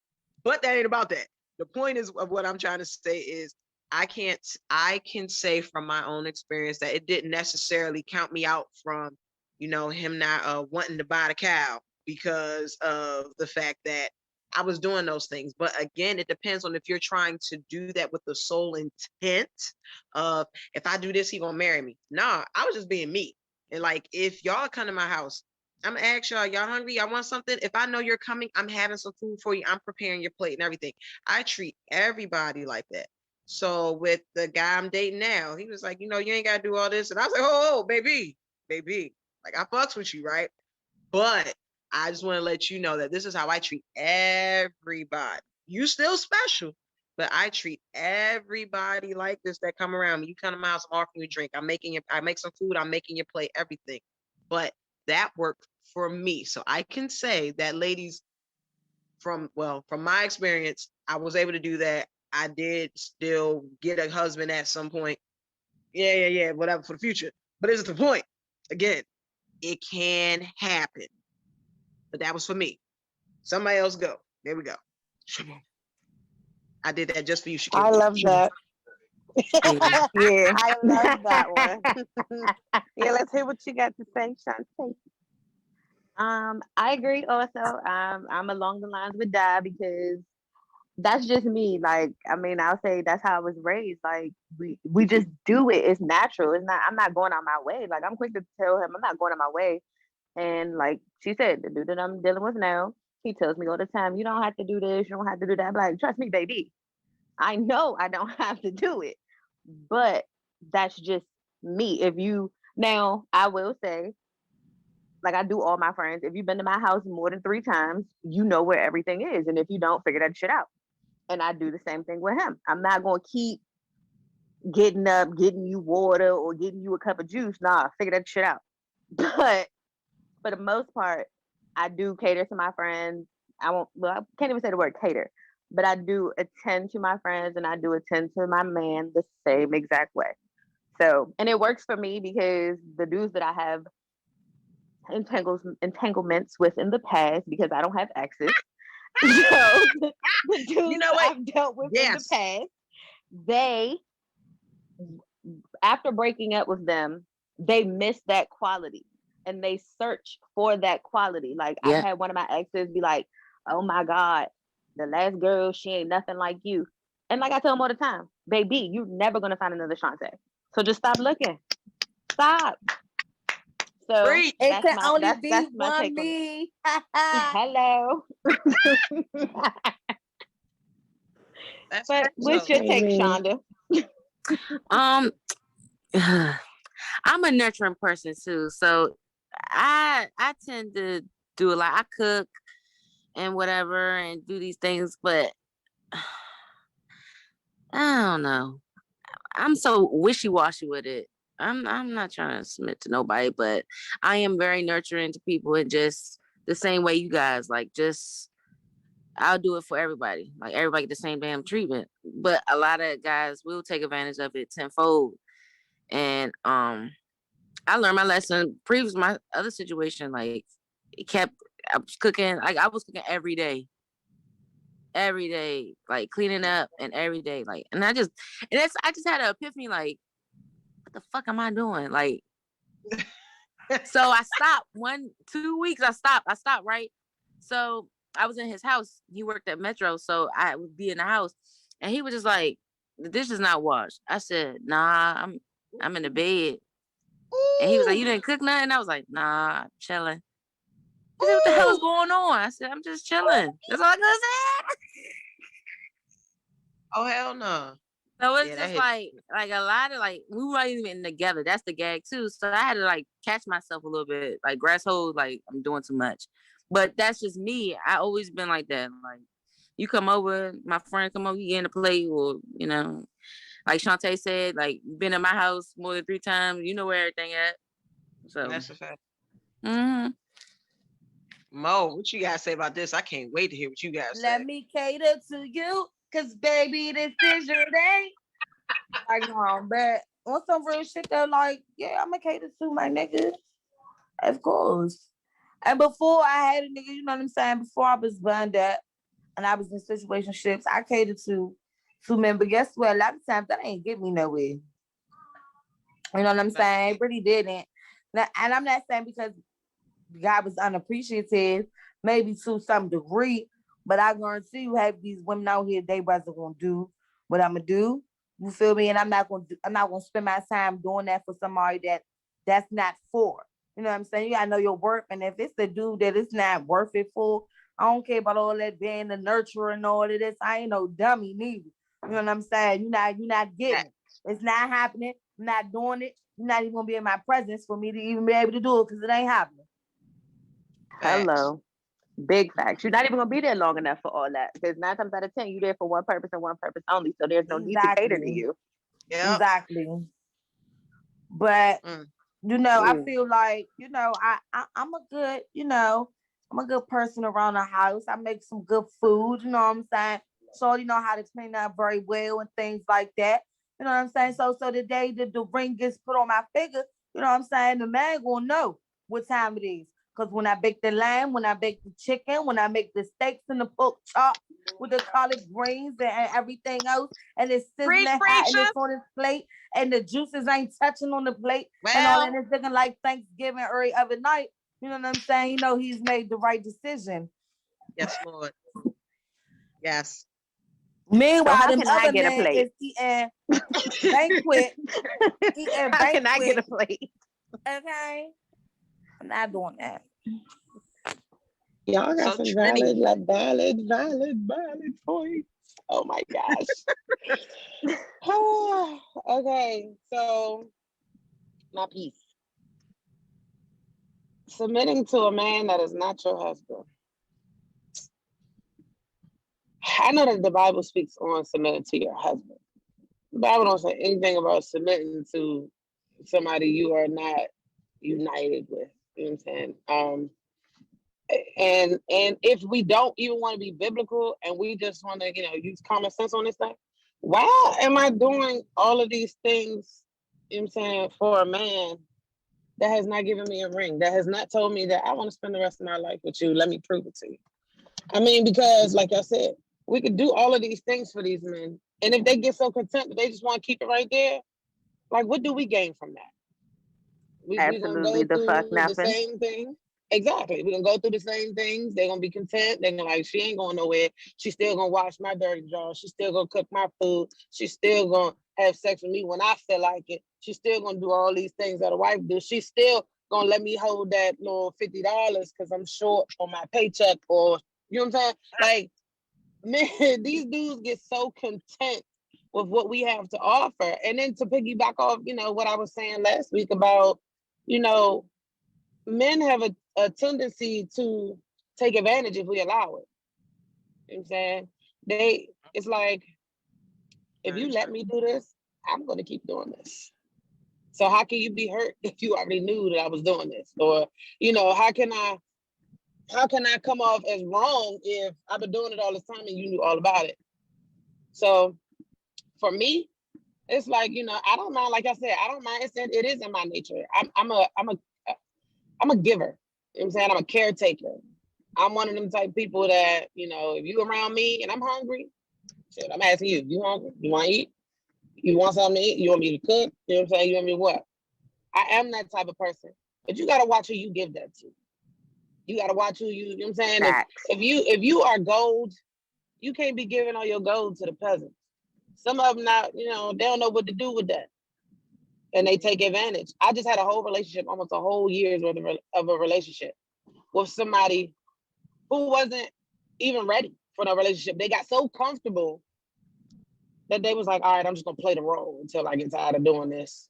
but that ain't about that. The point is of what I'm trying to say is I can say from my own experience that it didn't necessarily count me out from, him not wanting to buy the cow because of the fact that I was doing those things. But again, it depends on if you're trying to do that with the sole intent of if I do this, he gonna marry me. Nah, I was just being me. And like if y'all come to my house, I'm gonna ask y'all hungry? Y'all want something? If I know you're coming, I'm having some food for you. I'm preparing your plate and everything. I treat everybody like that. So with the guy I'm dating now, he was like, you ain't gotta do all this. And I was like, oh, baby, like I fucks with you, right? But I just want to let you know that this is how I treat everybody. You still special, but I treat everybody like this that come around me. You come to my house, I'm offering you a drink. I make some food, I'm making your plate, everything. But that worked for me. So I can say that ladies, from my experience, I was able to do that. I did still get a husband at some point. Yeah, whatever for the future. But this is the point. Again, it can happen. But that was for me. Somebody else go. There we go. I did that just for you, I Shakira. love that. Yeah. I love that one. Yeah, let's hear what you got to say, Shantae. I agree also. I'm along the lines with Dad because that's just me. Like, I mean, I'll say that's how I was raised. Like, we just do it. It's natural. It's not. I'm not going out my way. Like, I'm quick to tell him I'm not going out my way. And like she said, the dude that I'm dealing with now, he tells me all the time, "You don't have to do this. You don't have to do that." I'm like, trust me, baby. I know I don't have to do it, but that's just me. If you now, I will say, like I do all my friends. If you've been to my house more than 3 times, you know where everything is. And if you don't, figure that shit out. And I do the same thing with him. I'm not gonna keep getting up, getting you water or getting you a cup of juice. Nah, figure that shit out. But for the most part, I do cater to my friends. I can't even say the word cater, but I do attend to my friends and I do attend to my man the same exact way. So, and it works for me because the dudes that I have entanglements with in the past, because I don't have exes. So the You dudes know that what? I've dealt with in the Yes. past, they, after breaking up with them, they miss that quality. and they search for that quality. Like I Yeah. had one of my exes be like, "Oh my God, the last girl, she ain't nothing like you." And like I tell them all the time, baby, you're never gonna find another Shantae. So just stop looking. Stop. So Preach. It can only be that's my one take on it. me. Hello. That's But right. what's So your take, Amen. Shonda? Um, I'm a nurturing person too, so I tend to do a lot. I cook and whatever and do these things, but I don't know. I'm so wishy-washy with it. I'm not trying to submit to nobody, but I am very nurturing to people and just the same way you guys like just I'll do it for everybody. Like everybody get the same damn treatment. But a lot of guys will take advantage of it tenfold. And I learned my lesson. Previous my other situation, like it kept I was cooking, like I was cooking every day, like cleaning up and every day, like, and I just had an epiphany, like, what the fuck am I doing? Like, so I stopped 2 weeks. I stopped, right? So I was in his house. He worked at Metro, so I would be in the house, and he was just like, "The dish is not washed." I said, "Nah, I'm in the bed." And he was like, "You ooh, didn't cook nothing?" I was like, "Nah, I'm chilling." He said, "What the hell is ooh. going on?" I said, "I'm just chilling." That's all I could say. Oh hell no. So it's Yeah, that just hit. like a lot of like we weren't even together. That's the gag too. So I had to like catch myself a little bit, like grass hold, like I'm doing too much. But that's just me. I always been like that. Like you come over, my friend come over, you get in the play, or like Shantae said, like you've been in my house more than 3 times. You know where everything at. So That's a fact. mhm. Mo, what you guys say about this? I can't wait to hear what you guys Let say. me cater to you, cause baby, this is your day. Like, but on some real shit, though, like, yeah, I'ma cater to my niggas, of course. And before I had a nigga, you know what I'm saying? Before I was burned up and I was in situationships, I catered to men. But guess what? A lot of times that ain't get me nowhere. You know what I'm Fact. saying? It really didn't. And I'm not saying because God was unappreciative, maybe to some degree, but I guarantee you have these women out here, they wasn't gonna do what I'm gonna do. You feel me? And I'm not gonna spend my time doing that for somebody that's not for. You know what I'm saying? You gotta know your worth. And if it's the dude that it's not worth it for, I don't care about all that being the nurturer and all of this. I ain't no dummy neither. You know what I'm saying? You're not getting Fact. it. It's not happening. I'm not doing it. You're not even gonna be in my presence for me to even be able to do it because it ain't happening. Facts. Hello. Big facts. You're not even gonna be there long enough for all that. Because 9 times out of 10, you're there for one purpose and one purpose only. So there's no need to cater to Exactly. you. Yep. Exactly. But Mm. I Mm. feel like, I'm a good, I'm a good person around the house. I make some good food, you know what I'm saying? So you know how to clean up very well and things like that. You know what I'm saying? So the day that the ring gets put on my finger, you know what I'm saying? The man gonna know what time it is. Cause when I bake the lamb, when I bake the chicken, when I make the steaks and the pork chop with the collard greens and everything else, and it's sizzling Preach, hot and preacher. it's on his plate, and the juices ain't touching on the plate and all, and Well, it's looking like Thanksgiving every other night. You know what I'm saying? You know he's made the right decision. yes, Lord. Yes. So Meanwhile, how them can I other get a men plate? is eating How can I get a banquet. plate? Okay, I'm not doing that. Y'all got So some Trinnie. valid points. Oh my gosh. Okay, so my piece. Submitting to a man that is not your husband. I know that the Bible speaks on submitting to your husband. The Bible don't say anything about submitting to somebody you are not united with. You know what I'm saying? And if we don't even want to be biblical and we just want to, use common sense on this thing, why am I doing all of these things, you know what I'm saying, for a man that has not given me a ring, that has not told me that I want to spend the rest of my life with you? Let me prove it to you. I mean, because like I said, we could do all of these things for these men. And if they get so content that they just want to keep it right there, like, what do we gain from that? we gonna Absolutely go the fuck through the nothing. same thing. Exactly. We're gonna go through the same things. They're gonna be content. They're gonna like, she ain't going nowhere. She's still gonna wash my dirty drawers. She's still gonna cook my food. She's still gonna have sex with me when I feel like it. She's still gonna do all these things that a wife do. She's still gonna let me hold that little $50 because I'm short on my paycheck, or you know what I'm saying? Like, man, these dudes get so content with what we have to offer. And then to piggyback off, what I was saying last week about, men have a tendency to take advantage if we allow it. You know what I'm saying? It's like, if you let me do this, I'm going to keep doing this. So how can you be hurt if you already knew that I was doing this? Or, how can I come off as wrong if I've been doing it all this time and you knew all about it? So for me, it's like, I don't mind. Like I said, I don't mind. It is in my nature. I'm a giver. You know what I'm saying? I'm a caretaker. I'm one of them type people that, if you around me and I'm hungry, shit, I'm asking you, you hungry? You want to eat? You want something to eat? You want me to cook? You know what I'm saying? You want me to what? I am that type of person. But you got to watch who you give that to. You got to watch who you know what I'm saying? If you are gold, you can't be giving all your gold to the peasants. Some of them not, they don't know what to do with that. And they take advantage. I just had a whole relationship, almost a whole year's worth of a relationship with somebody who wasn't even ready for the relationship. They got so comfortable that they was like, all right, I'm just gonna play the role until I get tired of doing this.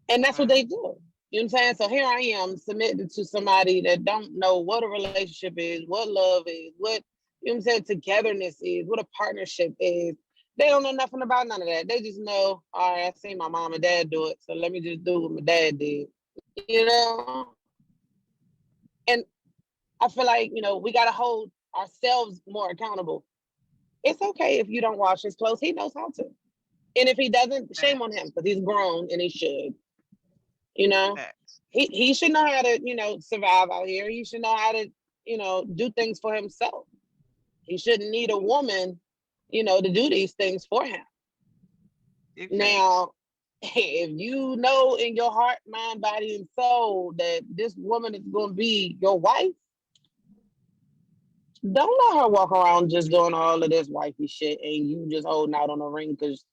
And that's what they do. You know what I'm saying? So here I am submitted to somebody that don't know what a relationship is, what love is, what, you know what I'm saying, togetherness is, what a partnership is. They don't know nothing about none of that. They just know, all right, I seen my mom and dad do it, so let me just do what my dad did. And I feel like, we got to hold ourselves more accountable. It's okay if you don't wash his clothes. He knows how to. And if he doesn't, shame on him, because he's grown and he should. He should know how to, survive out here. He should know how to, do things for himself. He shouldn't need a woman, to do these things for him. Okay. Now, if you know in your heart, mind, body, and soul that this woman is going to be your wife, don't let her walk around just doing all of this wifey shit and you just holding out on a ring because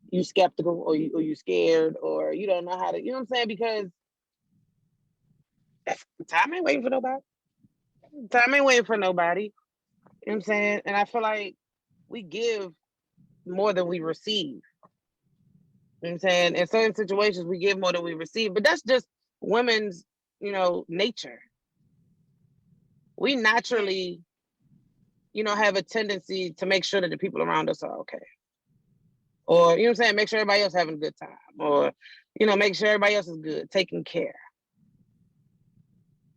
you skeptical or you scared or you don't know how to, you know what I'm saying? Because time ain't waiting for nobody. Time ain't waiting for nobody. You know what I'm saying? And I feel like we give more than we receive. You know what I'm saying? In certain situations, we give more than we receive, but that's just women's, nature. We naturally, have a tendency to make sure that the people around us are okay. Or, you know what I'm saying? Make sure everybody else having a good time. Or, make sure everybody else is good, taking care.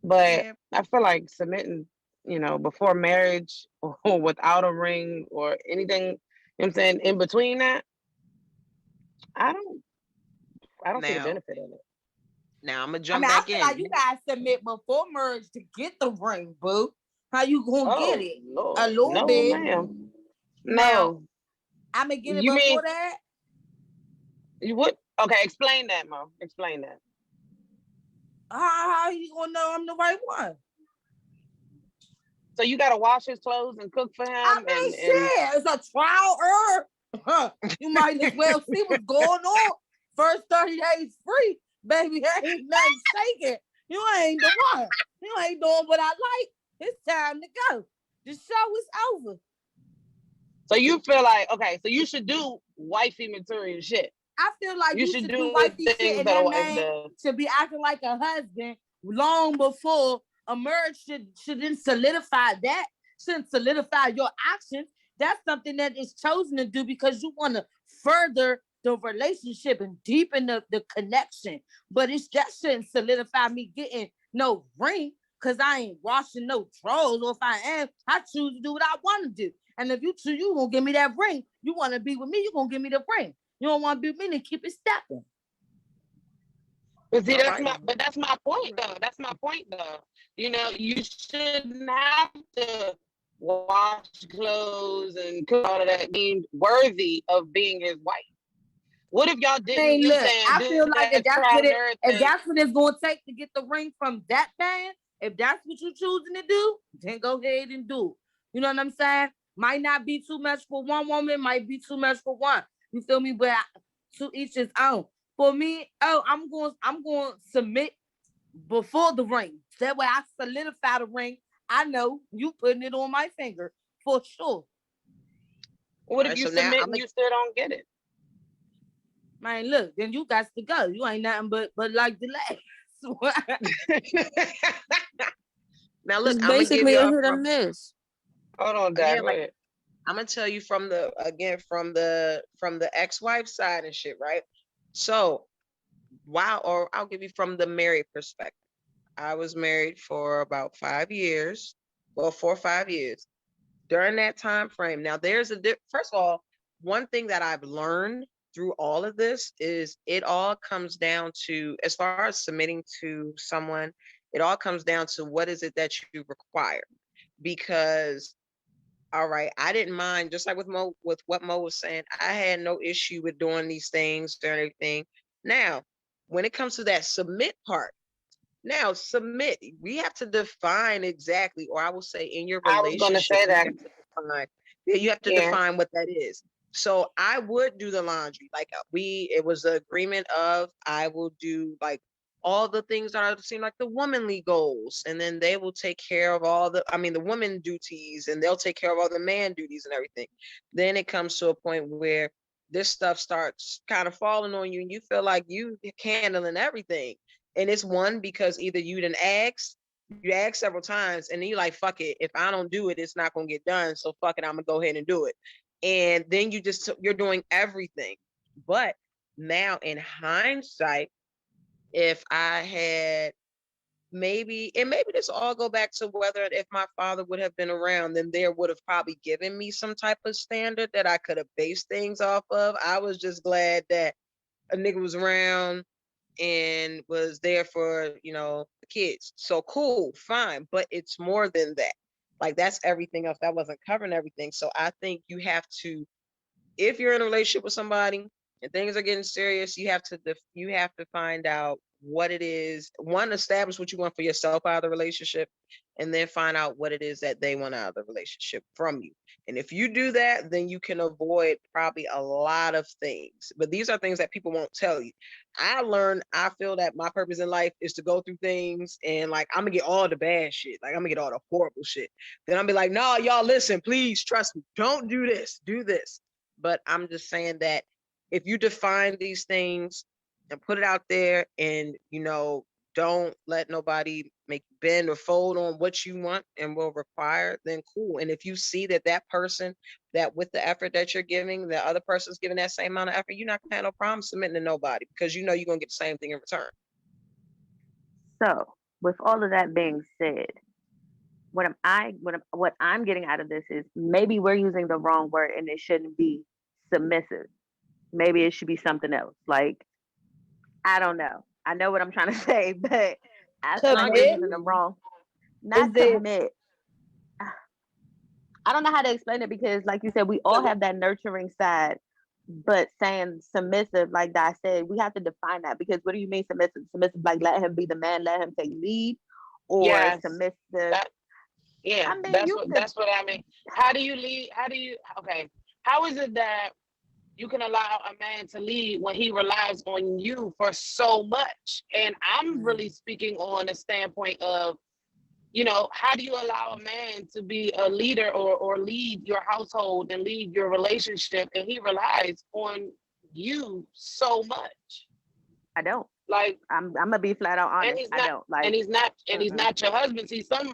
But I feel like submitting, before marriage or without a ring or anything, you know what I'm saying, in between that, I don't see the benefit of it. Now I'm gonna jump back in. I feel like you guys submit before marriage to get the ring, boo. How you gonna get it? Lord. A little bit. Ma'am. No. I'm gonna get it before that. You would? Okay, explain that, Mo. Explain that. How you gonna know I'm the right one? So you gotta wash his clothes and cook for him. Shit, it's a trial error. You might as well see what's going on. First 30 days free, baby. Ain't nothing shaking. You ain't the one. You ain't doing what I like. It's time to go. The show is over. So you feel like, okay, so you should do wifey material shit. I feel like you should do wifey shit and that man should be acting like a husband long before a marriage shouldn't solidify that. Shouldn't solidify your actions. That's something that is chosen to do because you want to further the relationship and deepen the connection. But that shouldn't solidify me getting no ring because I ain't washing no drawers. Or if I am, I choose to do what I want to do. And if you choose, you gonna give me that ring. You want to be with me, you gonna give me the ring. You don't want to be with me, then keep it stepping. But see, that's my point though. That's my point though. You shouldn't have to wash clothes and cook all of that being worthy of being his wife. What if y'all didn't? Hey, You look, saying I do feel like that crowd and if everything? that's what it's gonna take to get the ring from that man, if that's what you're choosing to do, then go ahead and do it. You know what I'm saying? Might not be too much for one woman, might be too much for one. You feel me? But to each his own. For me, I'm going to submit before the ring. That way I solidify the ring. I know you putting it on my finger for sure. What if you submit and you still don't get it? Man, look, then you got to go. You ain't nothing but like the last. Now look, it's I'm basically a hit or miss. Hold on, Dad. Like, I'm gonna tell you from the ex-wife side and shit, right? So, I'll give you from the married perspective. I was married for about 5 years, well, 4 or 5 years. During that time frame, now there's first of all, one thing that I've learned through all of this is it all comes down to, as far as submitting to someone, it all comes down to what is it that you require. Because, all right, I didn't mind, just like with what Mo was saying, I had no issue with doing these things and everything. Now, when it comes to that submit part, now submit, we have to define exactly, or I will say in your relationship, I was going to say that. You have to define what that is. So I would do the laundry. Like it was the agreement of, I will do like all the things that seem like the womanly goals. And then they will take care of the woman duties, and they'll take care of all the man duties and everything. Then it comes to a point where this stuff starts kind of falling on you and you feel like you're handling everything. And it's one, because either you asked several times and then you're like, fuck it. If I don't do it, it's not going to get done. So fuck it. I'm going to go ahead and do it. And then you're doing everything. But now in hindsight, if I had maybe this all go back to whether if my father would have been around, then there would have probably given me some type of standard that I could have based things off of. I was just glad that a nigga was around and was there for, the kids. So cool, fine. But it's more than that. Like, that's everything else. That wasn't covering everything. So I think you have to, if you're in a relationship with somebody and things are getting serious, you have to find out what it is. One, establish what you want for yourself out of the relationship, and then find out what it is that they want out of the relationship from you. And if you do that, then you can avoid probably a lot of things. But these are things that people won't tell you. I feel that my purpose in life is to go through things, and like, I'm gonna get all the bad shit. Like, I'm gonna get all the horrible shit. Then I'm be like, no, y'all listen, please trust me. Don't do this, do this. But I'm just saying that if you define these things and put it out there, and don't let nobody make you bend or fold on what you want and will require, then cool. And if you see that person, that with the effort that you're giving, the other person's giving that same amount of effort, you're not gonna have no problem submitting to nobody, because you're gonna get the same thing in return. So with all of that being said, what I'm getting out of this is, maybe we're using the wrong word and it shouldn't be submissive. Maybe it should be something else. Like, I don't know. I know what I'm trying to say, but I feel like we're using the wrong. Not submit. I don't know how to explain it, because like you said, we all have that nurturing side, but saying submissive, like I said, we have to define that, because what do you mean submissive? Submissive, like let him be the man, let him take lead, or submissive. That's what I mean. How do you lead? How is it that you can allow a man to lead when he relies on you for so much? And I'm really speaking on a standpoint of, how do you allow a man to be a leader or lead your household and lead your relationship, and he relies on you so much? I don't. Like, I'm gonna be flat out honest. I don't like, and he's not your husband. See some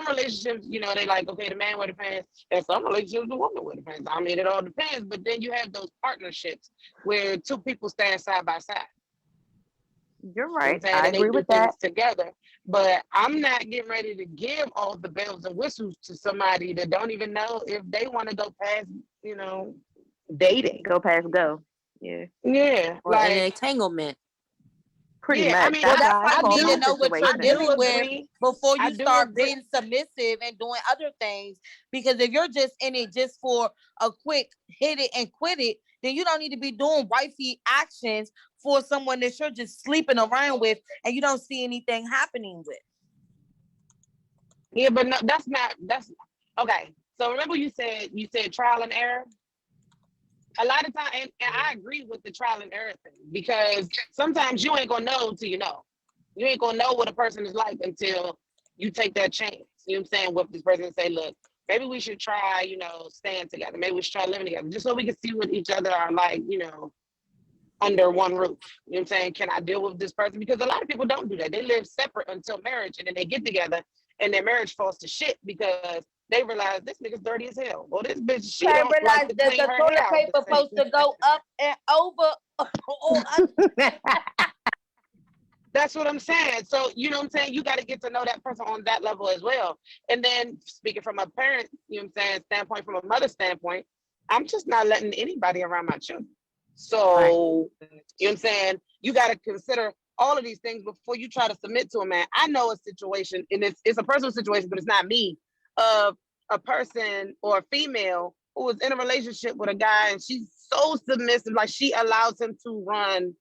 relationships, they like, okay, the man wear the pants, and some relationships the woman wear the pants. I mean, it all depends. But then you have those partnerships where two people stand side by side. You're right. I agree with that together. But I'm not getting ready to give all the bells and whistles to somebody that don't even know if they want to go past, dating. Go past go. Yeah. Yeah. Or an entanglement. Pretty much. I mean, I need to know what you're dealing with before you start being submissive and doing other things. Because if you're just in it just for a quick hit it and quit it, then you don't need to be doing wifey actions for someone that you're just sleeping around with and you don't see anything happening with. Yeah, but no, that's okay. So remember you said trial and error? A lot of time, and I agree with the trial and error thing, because sometimes you ain't gonna know till you know. You ain't gonna know what a person is like until you take that chance. You know what I'm saying? With this person and say, look, maybe we should try, staying together. Maybe we should try living together, just so we can see what each other are like, under one roof. You know what I'm saying? Can I deal with this person? Because a lot of people don't do that. They live separate until marriage, and then they get together and their marriage falls to shit because they realize this nigga's dirty as hell. Well, this bitch, she I don't realize like to that clean the her toilet hair out paper the same. supposed to go up and over. That's what I'm saying. So, you know what I'm saying? You got to get to know that person on that level as well. And then speaking from a parent, you know what I'm saying, standpoint, from a mother standpoint, I'm just not letting anybody around my children. So, you know what I'm saying? You got to consider all of these things before you try to submit to a man. I know a situation, and it's a personal situation, but it's not me, of a person or a female who was in a relationship with a guy, and she's so submissive, like she allows him to run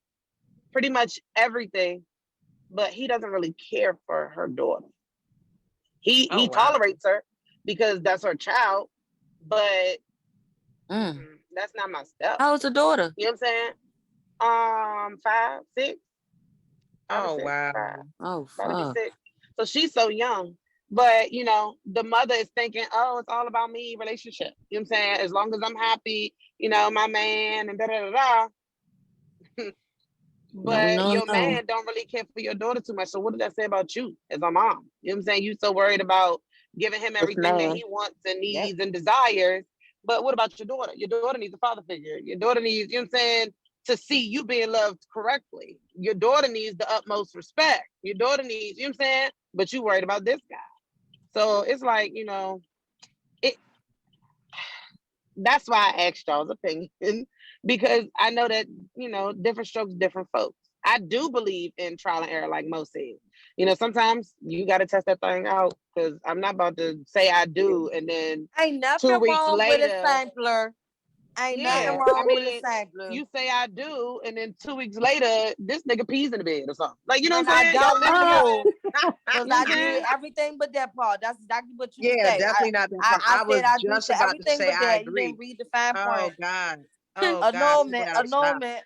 pretty much everything, but he doesn't really care for her daughter. He tolerates her because that's her child, but that's not my step. How's the daughter? You know what I'm saying? 5, 6. Oh, 6, wow. 5, Oh, fuck. 6. So she's so young. But, the mother is thinking, oh, it's all about me, relationship. You know what I'm saying? As long as I'm happy, my man, and da-da-da-da. But your man don't really care for your daughter too much. So what does that say about you as a mom? You know what I'm saying? You so worried about giving him everything that he wants and needs and desires. But what about your daughter? Your daughter needs a father figure. Your daughter needs, you know what I'm saying, to see you being loved correctly. Your daughter needs the utmost respect. Your daughter needs, you know what I'm saying? But you worried about this guy. So it's like, that's why I asked y'all's opinion, because I know that, different strokes, different folks. I do believe in trial and error, like Moe said. Sometimes you got to test that thing out, because I'm not about to say I do and then ain't 2 nothing weeks wrong later. with a sampler. Ain't nothing Yeah, wrong with a sampler. you say I do, and then 2 weeks later, this nigga pees in the bed or something. Like, you know And what I'm saying? Y'all live together. because I did everything but that part. That's exactly what you Yeah, say. definitely not that part. I was said I do just say about to everything say but I that. You agree. didn't read the fine Oh print. God. Oh God. Annulment.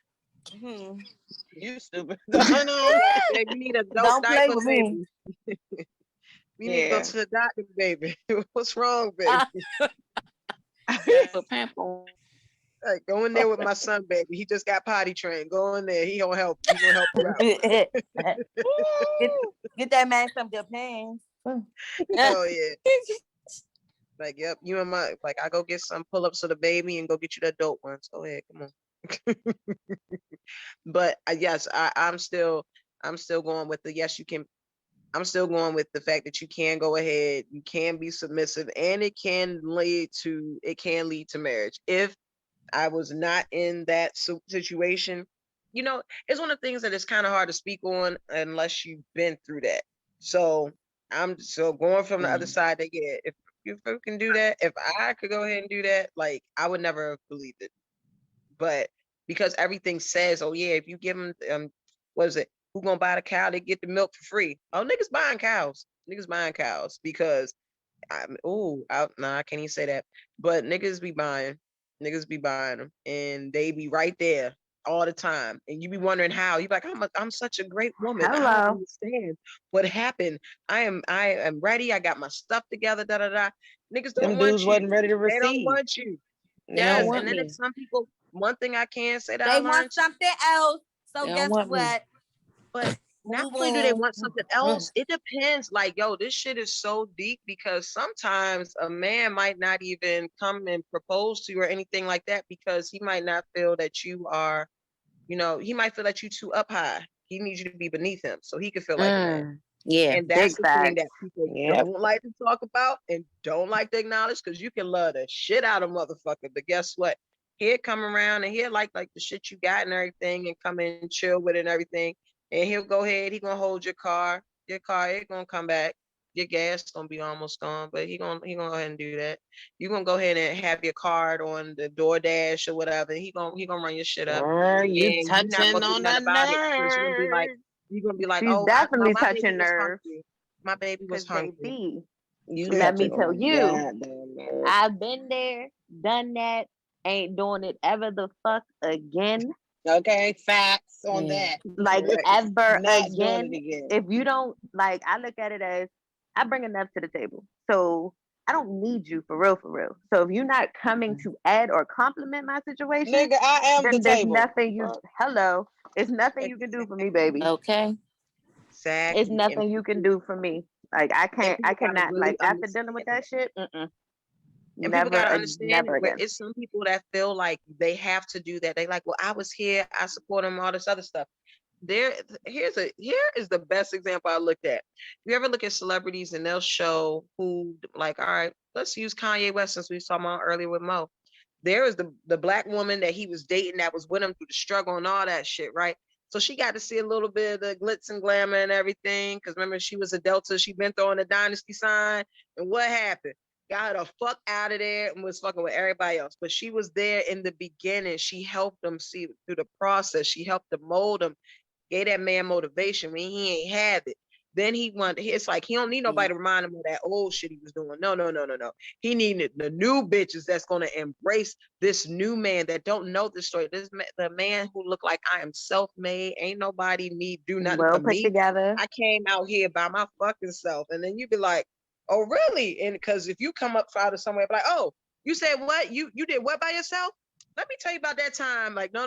You stupid. No, baby, you need a dope Don't play diaper, with baby. me. You need to go to the doctor, baby. What's wrong, baby? Like, go in there with my son, baby. He just got potty trained. Go in there. He gonna help. He gonna help you out. Get that man some good pants. Oh yeah. Like, yep, you and my, like, I go get some pull-ups of the baby and go get you that dope ones. Go ahead, come on. But yes, I'm still going with the yes, you can. I'm still going with the fact that you can go ahead, you can be submissive, and it can lead to marriage. If I was not in that situation, it's one of the things that is kind of hard to speak on unless you've been through that. So I'm going from the other side that, yeah, if you can do that, if I could go ahead and do that, like, I would never have believed it. But because everything says, oh yeah, if you give them, what is it? Who gonna buy the cow? They get the milk for free. Oh, niggas buying cows. Niggas buying cows because I can't even say that. But niggas be buying them, and they be right there all the time. And you be wondering how. You be like, I'm such a great woman. I don't understand what happened. I am ready. I got my stuff together. Da da da. Niggas don't want you. Wasn't ready to receive. They don't want you. Yes, and then if some people, one thing I can say that they want something else. So guess what? But not only do they want something else, it depends. Like, yo, this shit is so deep, because sometimes a man might not even come and propose to you or anything like that, because he might not feel that you are, he might feel that you too up high. He needs you to be beneath him so he can feel like a man. Yeah, and that's the thing that people don't like to talk about and don't like to acknowledge, because you can love the shit out of motherfucker, but guess what? He'll come around and he'll like the shit you got and everything, and come in and chill with it and everything. And he'll go ahead, he gonna hold your car ain't gonna come back. your gas gonna be almost gone, but he gonna go ahead and do that. You gonna go ahead and have your card on the DoorDash or whatever. He gonna run your shit up, Girl, you and you're not touching gonna do on nothing a about it because nerve. you're gonna be like, She's oh, no, definitely my baby touching was nerve. hungry. My baby was Cause hungry. baby, You let me touching tell on a you, goddamn nerve. I've been there, done that, ain't doing it ever the fuck again. Okay, facts on Yeah. that. Like Right. ever Not doing again. it again. If you don't like, I look at it as I bring enough to the table. So I don't need you for real, for real. So if you're not coming to add or compliment my situation, Nigga, I am the then there's table. nothing you hello. It's nothing you can do for me, baby. Okay. It's Exactly. nothing you can do for me. Like I People gotta cannot really like after dealing with understand. that shit, And people never gotta understand never it. again. It's some people that feel like they have to do that. They like, well, I was here, I support them, all this other stuff. Here is the best example I looked at. You ever look at celebrities and they'll show who, like, all right, let's use Kanye West since we saw him on earlier with Moe. There is the black woman that he was dating that was with him through the struggle and all that shit, right? So she got to see a little bit of the glitz and glamour and everything. Because remember, she was a Delta. She been throwing the dynasty sign. And what happened? Got her the fuck out of there and was fucking with everybody else. But she was there in the beginning. She helped them see through the process. She helped to mold them, gave that man motivation when he ain't had it. Then it's like he don't need nobody to remind him of that old shit he was doing. No. He needed the new bitches that's gonna embrace this new man that don't know the story. The man who looked like I am self-made, ain't nobody need do nothing Well for put me. together. I came out here by my fucking self. And then you be like, oh really? And because if you come up out of somewhere, be like, oh, you said what? You did what by yourself? Let me tell you about that time. Like, no,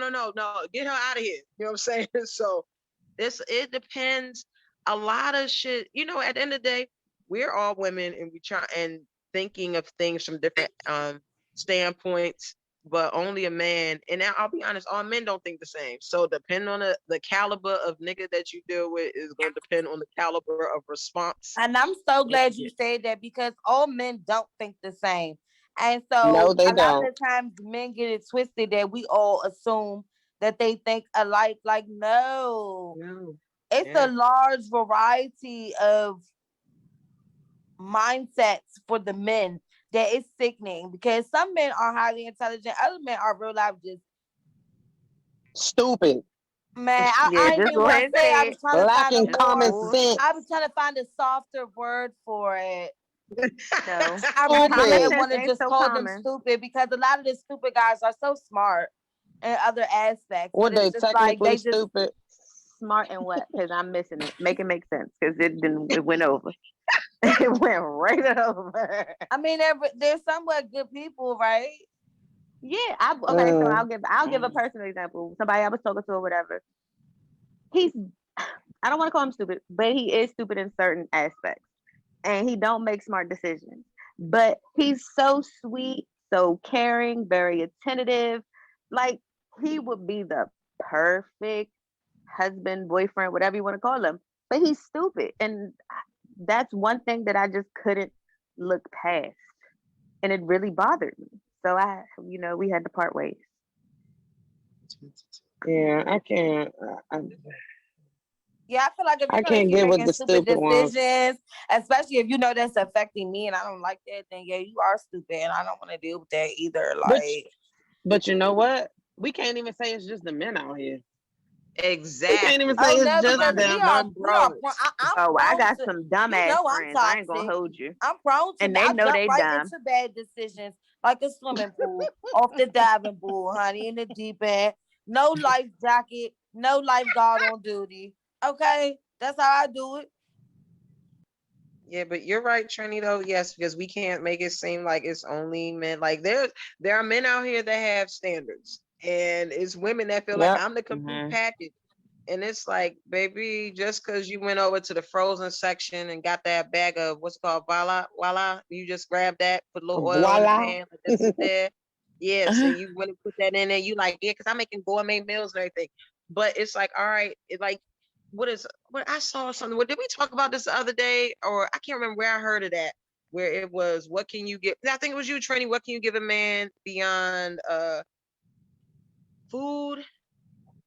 get her out of here. You know what I'm saying? So it depends. A lot of shit, at the end of the day, we're all women and we try and thinking of things from different standpoints, but only a man, and I'll be honest, all men don't think the same. So depending on the caliber of nigga that you deal with is going to depend on the caliber of response. And I'm so glad you said that because all men don't think the same. And No, so they a lot of don't. the times men get it twisted that we all assume that they think alike. Like, no. It's a large variety of mindsets for the men that is sickening because some men are highly intelligent, other men are real life just Stupid. man. Yeah, I just didn't go want ahead to and say. I say was it. trying to find a Lacking common more. sense. I was trying to find a softer word for it. No. I really Stupid. didn't Common want sense to ain't just so call them common. stupid because a lot of the stupid guys are so smart in other aspects, Were but they it's just like technically they just. stupid? Smart and what? Because I'm missing it. Make it make sense. Because it went over. It went right over. I mean, they're somewhat good people, right? Yeah. Okay. So I'll give a personal example. Somebody I was talking to or whatever. He's I don't want to call him stupid, but he is stupid in certain aspects, and he don't make smart decisions. But he's so sweet, so caring, very attentive. Like he would be the perfect husband, boyfriend, whatever you want to call him. But he's stupid, and that's one thing that I just couldn't look past, and it really bothered me. So we had to part ways. Yeah, I can't. Yeah, I feel like if I you're gonna can't keep get with making the stupid stupid ones. decisions, especially if you know that's affecting me and I don't like that, then yeah, you are stupid and I don't want to deal with that either. But you know what? We can't even say it's just the men out here. Exactly. We can't even say Oh it's no, just because them. I'm Oh, I prone got to, some dumbass I'm friends. I ain't gonna toxic. hold you, I'm prone to, and they I know jump they right dumb. into bad decisions like a swimming pool off the diving pool, honey, in the deep end. No life jacket, no lifeguard on duty. Okay, that's how I do it. Yeah, but you're right, Trinnie, though. Yes, because we can't make it seem like it's only men. Like there are men out here that have standards, and it's women that feel like Yep. I'm the complete package. And it's like, baby, just because you went over to the frozen section and got that bag of what's called voila, you just grabbed that, put a little oil in the Voila. pan, like that's it there. Yes, and you went and put that in there. You like, yeah, because I'm making gourmet meals and everything. But it's like, all right, what I saw something. What did we talk about this the other day? Or I can't remember where I heard of that, where it was, what can you give? I think it was you, Trinnie. What can you give a man beyond food,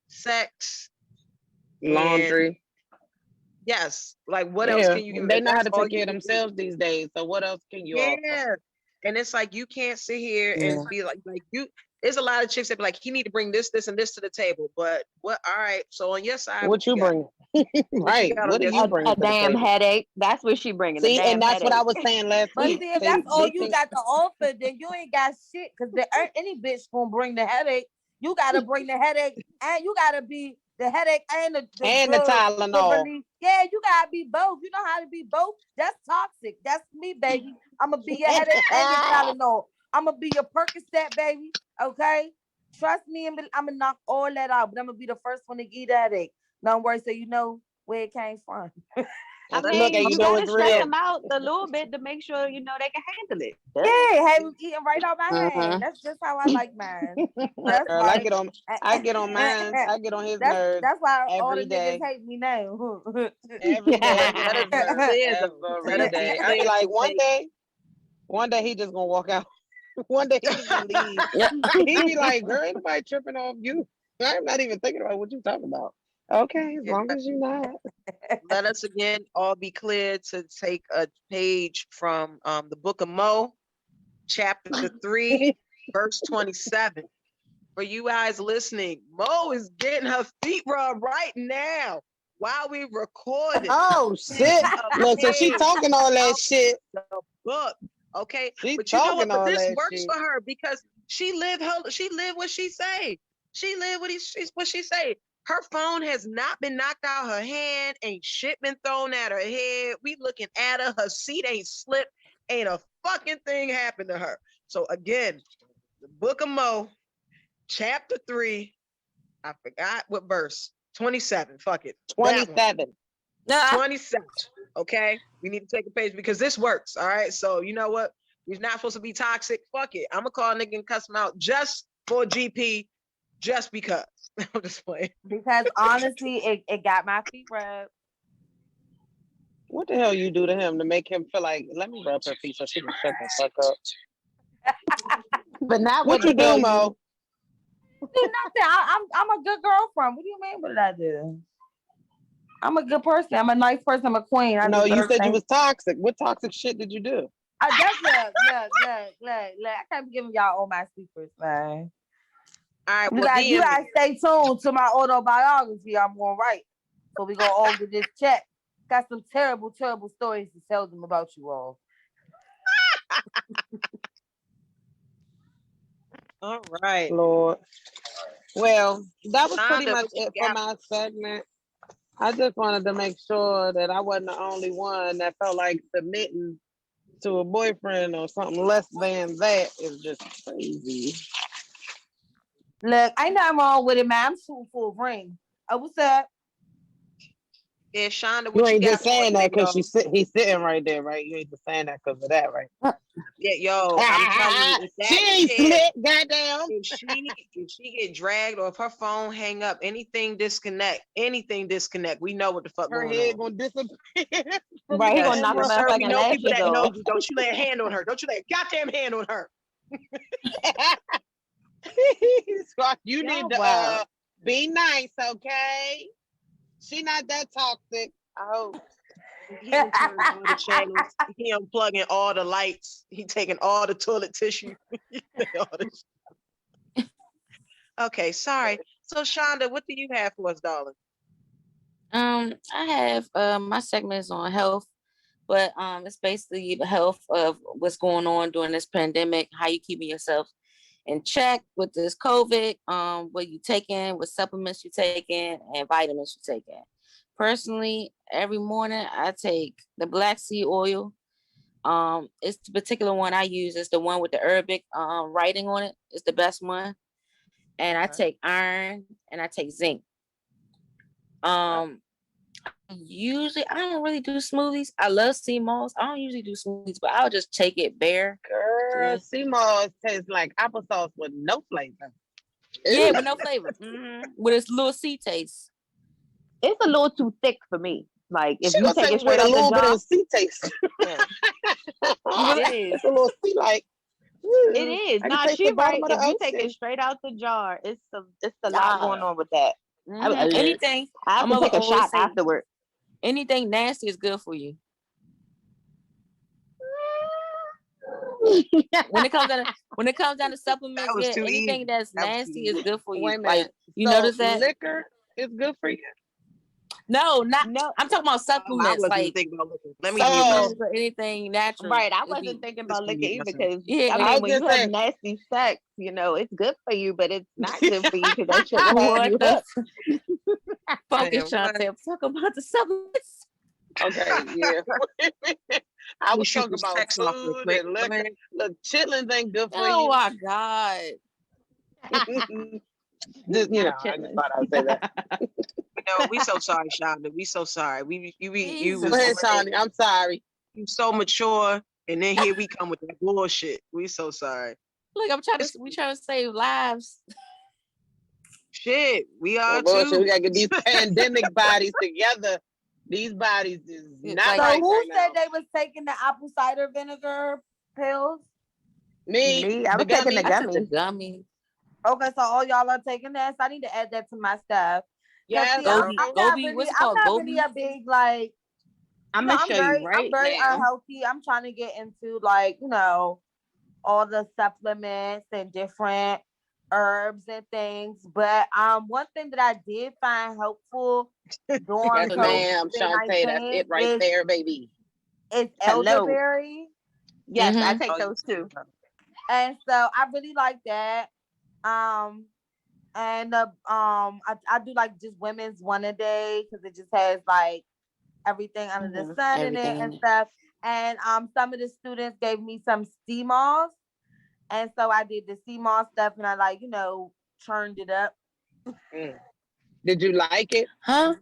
sex, and Laundry. Yes. Like, what else can you give? They If know how that's to all take care you of can do. themselves these days. So what else can you offer? Yeah. And it's like, you can't sit here Yeah. and be like you. There's a lot of chicks that be like, he need to bring this, this, and this to the table. But what? All right. So on your side, What you got? bring? What you Right. got What on are your you side? bringing A to the damn table? headache. That's what she bringing. A See, damn and that's what I headache. was saying last But week. see, if that's all you got to offer, then you ain't got shit. Because there ain't any bitch gonna bring the headache. You gotta bring the headache, and you gotta be the headache and the And the drug to Tylenol. relieve. Yeah, you gotta be both. You know how to be both. That's toxic. That's me, baby. I'm gonna be your headache and your Tylenol. I'm gonna be your Percocet, baby. Okay, trust me, I'm gonna knock all that out. But I'm gonna be the first one to get the headache. Don't worry, so you know where it came from. I Well, Look, mean, and you you know gotta it's stress real. them out a little bit to make sure you know they can handle it. Duh. Yeah, have him eating right out my Mm-hmm. hand. That's just how I like mine. That's Girl, why. I get on mine. I get on his nerves That's why all the every niggas day. hate me now. Every day I let, get let on us his be nerves. clear, though. Let Every us be day. I clear. be like, Faye. one day he just gonna walk out. One day he just gonna leave. Yeah. He be like, girl, ain't nobody tripping off you. I'm not even thinking about what you talking about. Okay, as Yeah, long as you not. let us again all be clear to take a page from the book of Moe, chapter 3, verse 27. For you guys listening, Moe is getting her feet rubbed right now while we recorded. Oh shit. Look, so she talking all that shit. The book, okay? She But you know what? talking But all this that works shit. for her because she lived what she say. She lived what she say. Her phone has not been knocked out her hand, ain't shit been thrown at her head. We looking at her, her seat ain't slipped, ain't a fucking thing happened to her. So again, the book of Moe, chapter 3, I forgot what verse. 27. Fuck it. That one. 27. 27. Okay. We need to take a page because this works. All right. So you know what? We're not supposed to be toxic. Fuck it. I'm gonna call a nigga and cuss him out just for GP, just because. I'm just playing. Because honestly, it got my feet rubbed. What the hell you do to him to make him feel like, let me rub her feet so she can shut the fuck up? But not What what you the hell do, Mo? Nothing. I'm a good girlfriend. What do you mean? What did I do? I'm a good person. I'm a nice person. I'm a queen. I No, you deserve said you things. was toxic. What toxic shit did you do? That's look. I can't be giving y'all all my secrets, man. All right. You Well, guys, you DM guys me. stay tuned to my autobiography. I'm gonna write. So we gonna all get this check. Got some terrible, terrible stories to tell them about you all. All right. Lord. Well, that was pretty Shonda, much what you it for got? my segment. I just wanted to make sure that I wasn't the only one that felt like submitting to a boyfriend or something less than that is just crazy. Look, ain't nothing wrong with it, man. I'm shooting for a ring. Oh, what's up? Yeah, Shonda, You what you ain't got just for us, saying that baby because doll? he's sitting right there, right? You ain't just saying that because of that, right? Yeah, yo, I'm telling you, if She that ain't chick, slick, goddamn. if she get dragged or if her phone hang up, anything disconnect, we know what the fuck Her going head on. gonna disappear from Right, the he gonna Yes, knock her camera. yes, sir. We motherfucking know people lashes that know off. you. Don't you lay a hand on her. Don't you lay a goddamn hand on her. Scott, you Y'all need to wild. be nice, okay? She not that toxic. I hope. He done turned all the channels. He unplugging all the lights. He taking all the toilet tissue. All the- Okay, sorry. So Shonda, what do you have for us, darling? I have my segment is on health, but it's basically the health of what's going on during this pandemic, how you keeping yourself in check with this COVID, what you taking, what supplements you taking, and vitamins you taking. Personally, every morning I take the black seed oil. It's the particular one I use. It's the one with the Arabic writing on it. It's the best one. And I take iron and I take zinc. Usually I don't really do smoothies. I love sea moss. I don't usually do smoothies, but I'll just take it bare. Girl, sea moss tastes like applesauce with no flavor. Yeah, Ew. with no flavor. With its little sea taste. It's a little too thick for me. Like if She you gonna take say it straight with a out the little bit jar, of sea taste. Yeah. it is. It's a little sea like. It is. I can Nah, taste she the bottom right. of the If you take ocean. it straight out the jar, it's a lot going on with that. Anything. I have My to mother take a always shot say, afterward. Anything nasty is good for you. When it comes down to supplements, That was yeah, too anything easy. that's That was too nasty is easy. good for you. Wait a Like minute. you So notice that? liquor is good for you? No, not. No, I'm talking about Oh, I supplements. wasn't Like thinking about liquor. Let me mute Oh, myself. supplements or anything natural. right. I It'd wasn't be thinking Just about gonna liquor mute either myself. because yeah. I I mean, was when you gonna have say, nasty sex, it's good for you, but it's not good for you because that shit will have What you the up. focus, Man, what? Shantae? I'm talking about the supplements. okay, yeah. I Let me was shoot talking this about text off real food quick. and Go liquor. ahead. Look, chitlins ain't good for Oh you. my god! Just, Not I just chitlins. thought I'd say that. No, we so sorry, Shonda. We so sorry. You Jesus. Go was ahead, Shawnee. I'm sorry. you so mature, and then here we come with that bullshit. We so sorry. Look, we trying to save lives. Shit, we Oh, are bullshit. We too. gotta get these pandemic bodies together. These bodies is not Like- So right who right said now. they was taking the apple cider vinegar pills? Me, I the was taking the gummy. I took the gummies. gummy. Okay, so all y'all are taking that. So I need to add that to my stuff. Yes. See, I'm not Gobi, what's it called? I'm not Gobi? really a big like. I'm You know, gonna show you I'm right very now. unhealthy. I'm trying to get into all the supplements and different herbs and things. But one thing that I did find helpful during Yes, ma'am. Shantae, that's COVID-19 it right there, baby. is Hello. elderberry. Yes, I Mhm. take those too. And so I really like that. And I do like just women's one a day because it just has like everything under the sun in it Everything in and it. stuff. And some of the students gave me some sea moss, and so I did the sea moss stuff, and I churned it up. Mm. Did you like it? Huh?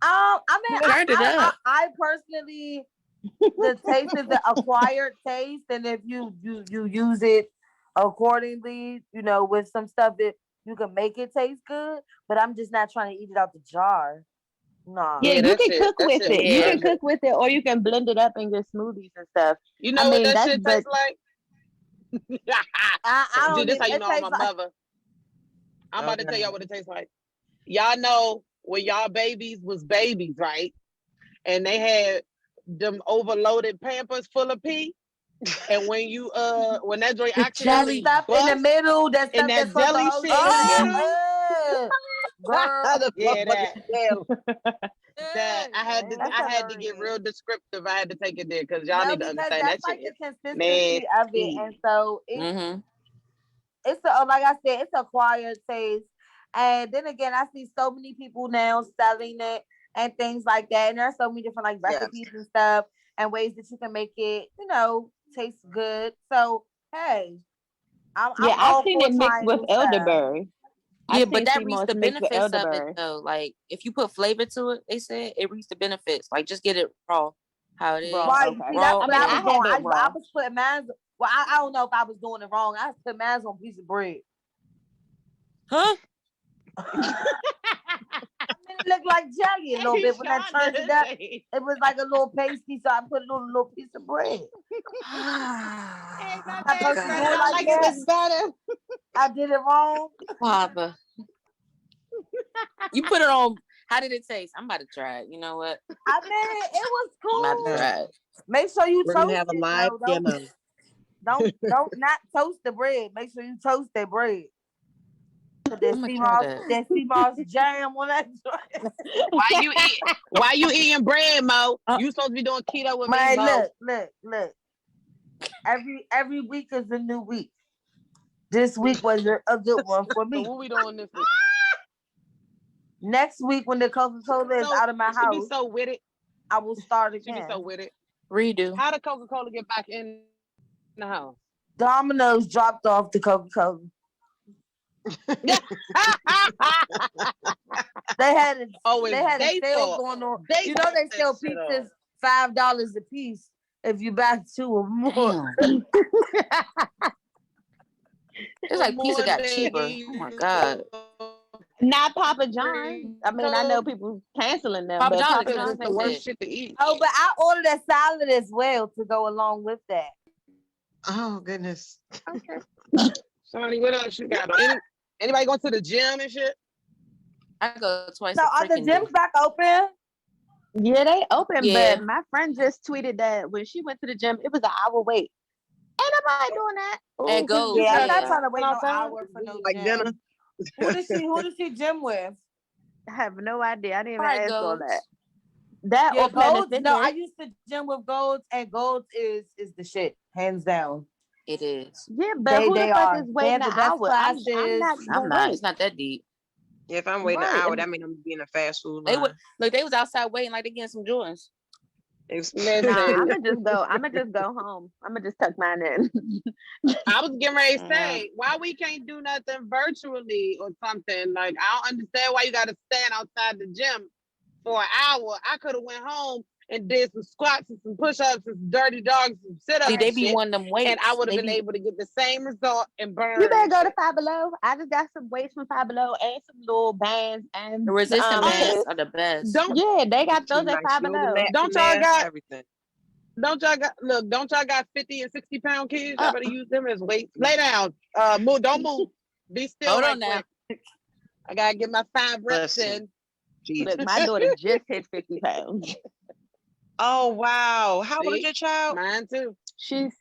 I mean, Turned it up. I personally, the taste is the acquired taste, and if you use it accordingly, with some stuff that you can make it taste good. But I'm just not trying to eat it out the jar. No. Yeah, Yeah, you that can shit. cook That with shit it. was You can perfect. cook with it, or you can blend it up in your smoothies and stuff. You know I what mean, that shit tastes like? I don't Dude, this how you it know I'm tastes a like mother. I'm about to tell y'all what it tastes like. Y'all know when y'all babies was babies, right? And they had them overloaded Pampers full of pee. And when you when that joint The that accidentally jelly. stuff in the bust middle, that and stuff that that comes the jelly whole shit in the thing. middle. Girl, Yeah, that. That I had to that's I had to get hilarious. real descriptive. I had to take it there because y'all No, need to because understand that that's shit like the is consistency of it, and nasty. so Mm-hmm. like I said, it's acquired taste. And then again, I see so many people now selling it and things like that, and there's so many different like Yes. recipes and stuff and ways that you can make it, taste good. So hey, I'm Yeah, I've all seen for it mixed trying with new stuff. elderberry. Yeah, I've but seen that sea reaps moss the mixed with benefits of it elderberry. though. Like if you put flavor to it, they said it reaps the benefits. Like just get it raw, how it is. Raw, Right. okay. See, that's Raw. I what mean, I Yeah. was I doing. have it I raw. was putting mine. Well, I don't know if I was doing it wrong. I put mine on a piece of bread. Huh? I mean, it looked like jelly a little bit when I turned it up. It was like a little pasty, so I put it on a little piece of bread. Hey, my I'm bad, supposed to friend. do it I like like that. it better. I did it wrong. Father. You put it on. How did it taste? I'm about to try it. You know what? I mean, it was I'm about to cool. try it. Make sure you We're toast gonna have a it. live No, demo. don't not toast the bread. Make sure you toast that bread. Put that I'm gonna try that. sea moss jam on that joint. Why you eating bread, Mo? Uh, You supposed to be doing keto with me, Man, Mo. look. Every week is a new week. This week was a good one for So me. what we doing this week? Next week, when the Coca-Cola is out of my She be house, so with it. I will start She be again. so with it. Redo. How did Coca-Cola get back in the house? Domino's dropped off the Coca-Cola. They had a They sale fault. going on. They They fucked sell that shit pizzas up. $5 a piece if you buy 2 or more. Damn. It's like pizza More got than cheaper. he Oh my god. Not Papa John's. I mean, I know people canceling them, Papa but John's Papa is It's John's the ain't worst shit. shit to eat. Oh, but I ordered a salad as well to go along with that. Oh goodness. Okay. Sonny, what else you got? Anybody going to the gym and shit? I go twice So a are the freaking gyms day. back open? Yeah, they open, Yeah. but my friend just tweeted that when she went to the gym, it was an hour wait. Ain't nobody doing that. At Gold's, This yeah. is I'm not outside. trying to wait no outside. hour for no Like dinner. gym. Who does she gym with? I have no idea. I didn't even Probably ask all that. Gold's. That Yeah, or Planet Gold's. No, I Fitness. used to gym with Gold's, and Gold's is the shit, hands down. It is. Yeah, but who the They fuck are. is They waiting have an the best hour? I'm not classes. gonna I'm not. wait. It's not that deep. If I'm waiting an Right, hour, and- that means I'm being a fast food They line. would look. They was outside waiting like they getting some Jordans. Listen, I'ma just go home. I'ma just tuck mine in. I was getting ready to Mhm. say, why we can't do nothing virtually or something? Like, I don't understand why you got to stand outside the gym for an hour. I could have went home and did some squats and some push-ups and some dirty dogs and sit-ups See, they and be shit, one of them weights. and I would have They been be able to get the same result and burn. You better go to Five Below. I just got some weights from Five Below and some little bands and the resistant bands this. are the best. Don't Yeah, they got Too those at nice. Five Yoga Below. mats Don't in y'all there, got- everything? don't y'all got 50 and 60 pound kids? I Uh. better use them as weights. Lay down. Move. Don't move. Be still. Hold right on now. quick. I gotta get my 5 reps Listen. in. Jesus. Look, my daughter just hit 50 pounds. Oh wow. How old is See? your child? Mine too. She's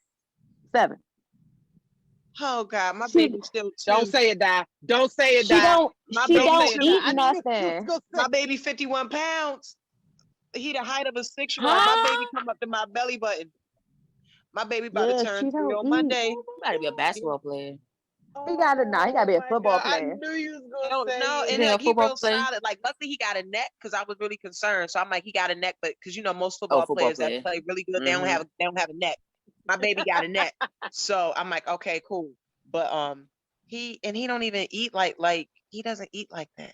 7. Oh God, my She- baby's still 2. Don't say it, Die. Don't say it, She Die. don't My she baby don't said eat I knew you was nothing. gonna say My baby 51 pounds. He the height of a 6-year-old. Huh? My baby come up to my belly button. My baby about Yeah, to turn she 3 don't on eat. Monday. You gotta be a basketball player. He gotta be a my football God, I player. knew you was No, gonna say no, it. and Being a like he football real player? solid. Like luckily he got a neck because I was really concerned. So I'm like, he got a neck, but because most Oh, football football players player. that play really good, they don't have a neck. My baby got a neck. So I'm like, okay, cool. But he don't even eat like he doesn't eat like that.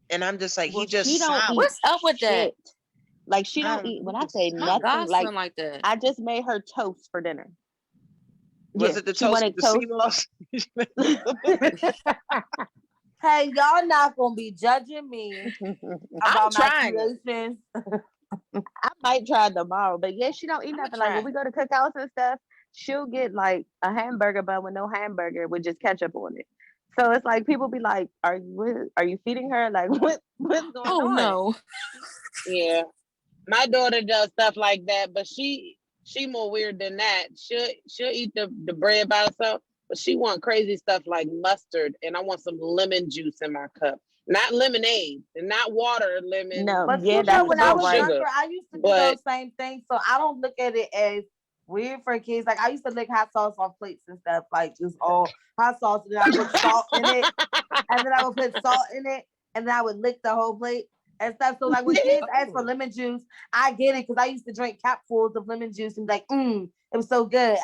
And I'm just like, Well, he just she don't solid. eat What's up with that? shit. Like she I don't don't eat. know, When he I just say Stop nothing, gossiping like like that. I just made her toast for dinner. Was Yeah, it the she toast wanted with the sea moss? Hey, y'all not gonna be judging me about my trying it. creations. I might try tomorrow, but yeah, she don't eat I'ma nothing. Like try when we go to cookouts and stuff, she'll get like a hamburger bun with no hamburger with just ketchup on it. So it's like people be like, "Are you feeding her? Like what's going Oh on?" no. Yeah, my daughter does stuff like that, but she more weird than that. She'll eat the bread by herself, but she want crazy stuff like mustard, and I want some lemon juice in my cup, not lemonade, and not water. Lemon. No, But yeah, you know, that's when I about was right. younger, I used to do But- those same things. So I don't look at it as weird for kids. Like I used to lick hot sauce off plates and stuff, like just all hot sauce, and then I put salt in it, and then I would put salt in it, and then I would lick the whole plate and stuff. So like when kids ask for lemon juice, I get it because I used to drink capfuls of lemon juice and be like, it was so good.